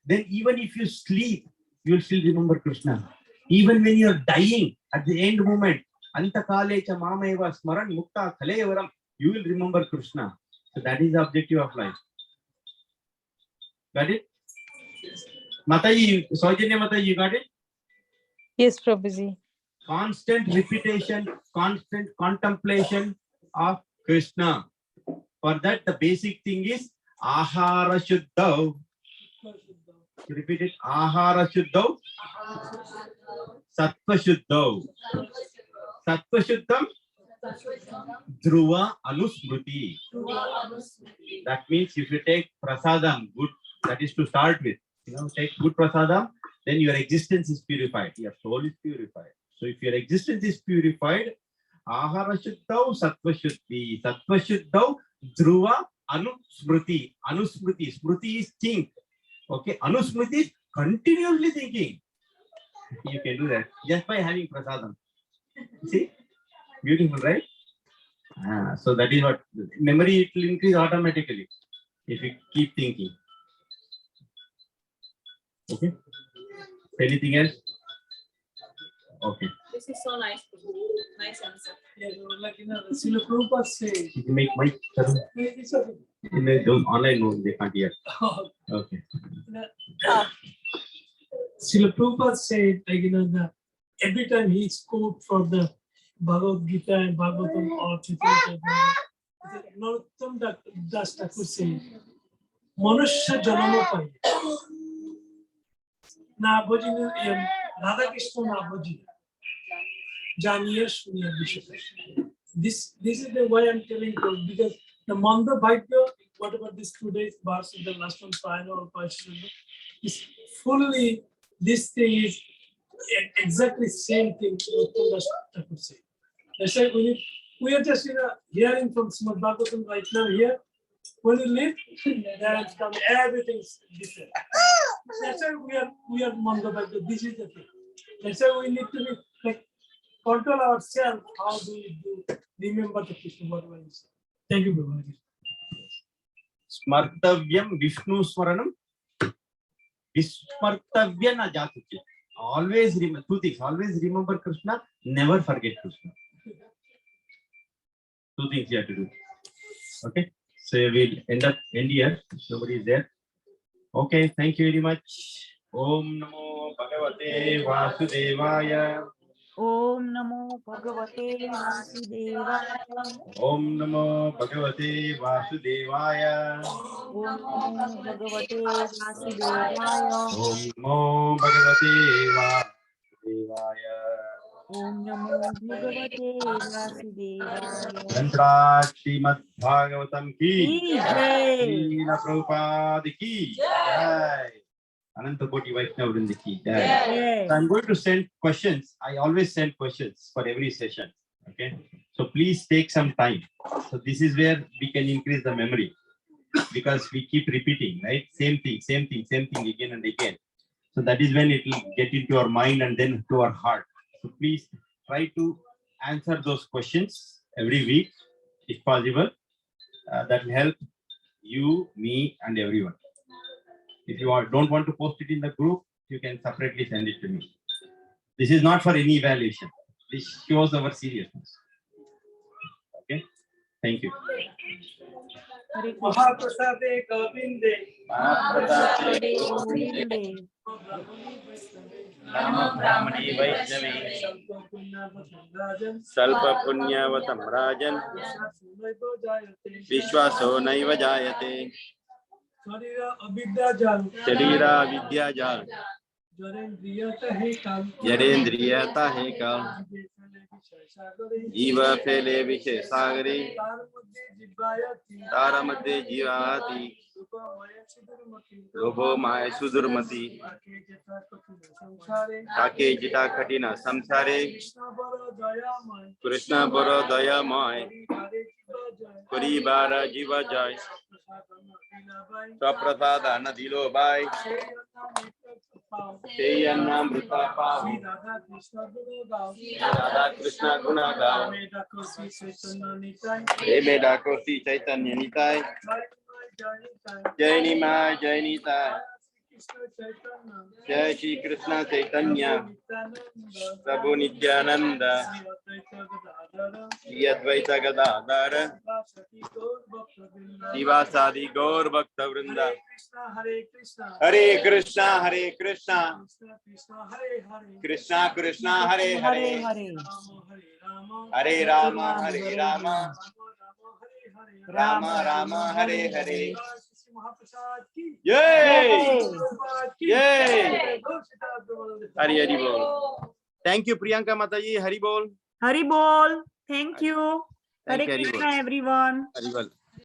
Then even if you sleep, you will still remember Krishna. Even when you are dying at the end moment, Antakale cha mameva smaran mukta kalevaram, you will remember Krishna. So that is the objective of life. Got it? Mataji, Saujanya Mataji, you got it? Yes, Prabhuji. Constant repetition, constant contemplation of Krishna. For that, the basic thing is Ahara Shuddhav. Repeat it. Ahara Shuddhav. Sattva Shuddhav. Sattva Shuddham. Dhruva Anusmruti. That means if you take prasadam, good, that is to start with. Take good prasadam, then your existence is purified. Your soul is purified. So if your existence is purified, Ahara Shuddhav, Sattva Shuddhi. Sattva Shuddhav, Dhruva Anusmruti. Anusmruti. Smruti is think. Okay. Anusmruti is continuously thinking. You can do that just by having prasadam. See? Beautiful, right? So that is what memory, it will increase automatically if you keep thinking. Okay. Anything else? Okay. This is so nice. Nice answer. Yeah, like Srila Prabhupada said. You can make my It's okay. those online notes, they can't hear. Okay. Srila Prabhupada said, like, every time he spoke for the Bhagavad Gita and Bhagavatam or Chaitanya, Narottam Das Thakur said, Manusya Janama Pai. Na bhajini Radha Krishna na bhajini. Janiya Suniya Vishwa. This is the way I'm telling you, because the Manda Bhagya, whatever these 2 days, bars of the last one, final or partial, is fully, this thing is exactly same thing Narottam Das Thakur said. That's why we are just hearing from Srimad Bhagavatam right now here. When you live, then everything's different. That's why we are Manda Bhagya. This is the thing. That's why we need to be like control ourselves. How do we do? Remember the Krishna whatever you say. Thank you, Prabhu. Smartavyam Vishnu Smaranam. Vismartavya na jatuche. Always remember 2 things. Always remember Krishna. Never forget Krishna. 2 things you have to do. Okay. So we'll end here. Nobody is there. Okay. Thank you very much. Om Namo Bhagavate Vasudevaya. Om Namo Bhagavate Vasudevaya. Om Namo Bhagavate Vasudevaya. Om Namo Bhagavate Vasudevaya. Om Namo Bhagavate Vasudevaya. Om Namo Bhagavate Vasudevaya. Mantra Srimad Bhagavatam ki Jai. Srila Prabhupada ki Jai. Ananta Koti Vaishnava Vrinda ki Jai. So I'm going to send questions. I always send questions for every session. Okay. So please take some time. So this is where we can increase the memory, because we keep repeating, right? Same thing again and again. So that is when it will get into our mind and then to our heart. So please try to answer those questions every week, if possible. That will help you, me, and everyone. If you don't want to post it in the group, you can separately send it to me. This is not for any evaluation. This shows our seriousness. Okay. Thank you. Mahaprasade Govinde. Mahaprasade Govinde. Nama Brahmani Vaishnavi. Salpa Punyavatam Rajan. Vishwaso Naiva Jayate. Sharira Vidya Jal. Yarendriyata He Kal. Jiva Fele Vishe Sagari. Taramade Jivati. Lobo Maya Sudurmati. Take Jita Katina Samsare. Krishna Boro Daya Moy. Kuri Bara Jiva Jai. Saprasada Nadilo Bai. Hey Annamrita Pao. Sri Radha Krishna Guna Gao. Radha Krishna Guna Gao. Meda Kosi Chaitanya Nitai. Meda Kosi Chaitanya Nitai. Jai Nimai Jai Nitai. Jai Shri Krishna Chaitanya. Prabhu Nityananda. Shri Advaita Gadadhara. Sivasadi Gaur Bhakta Vrinda. Hare Krishna. Hare Krishna Hare Krishna. Krishna Hare Hare. Krishna Krishna Hare Hare. Hare Rama Hare Rama. Rama Rama Hare Hare. Yay! Yay! Hari Hari Bol. Thank you, Priyanka Mataji. Hari Bol. Hari Bol. Thank you. Thank Hare you, Hari Bol. Krishna, everyone. Hari Bol.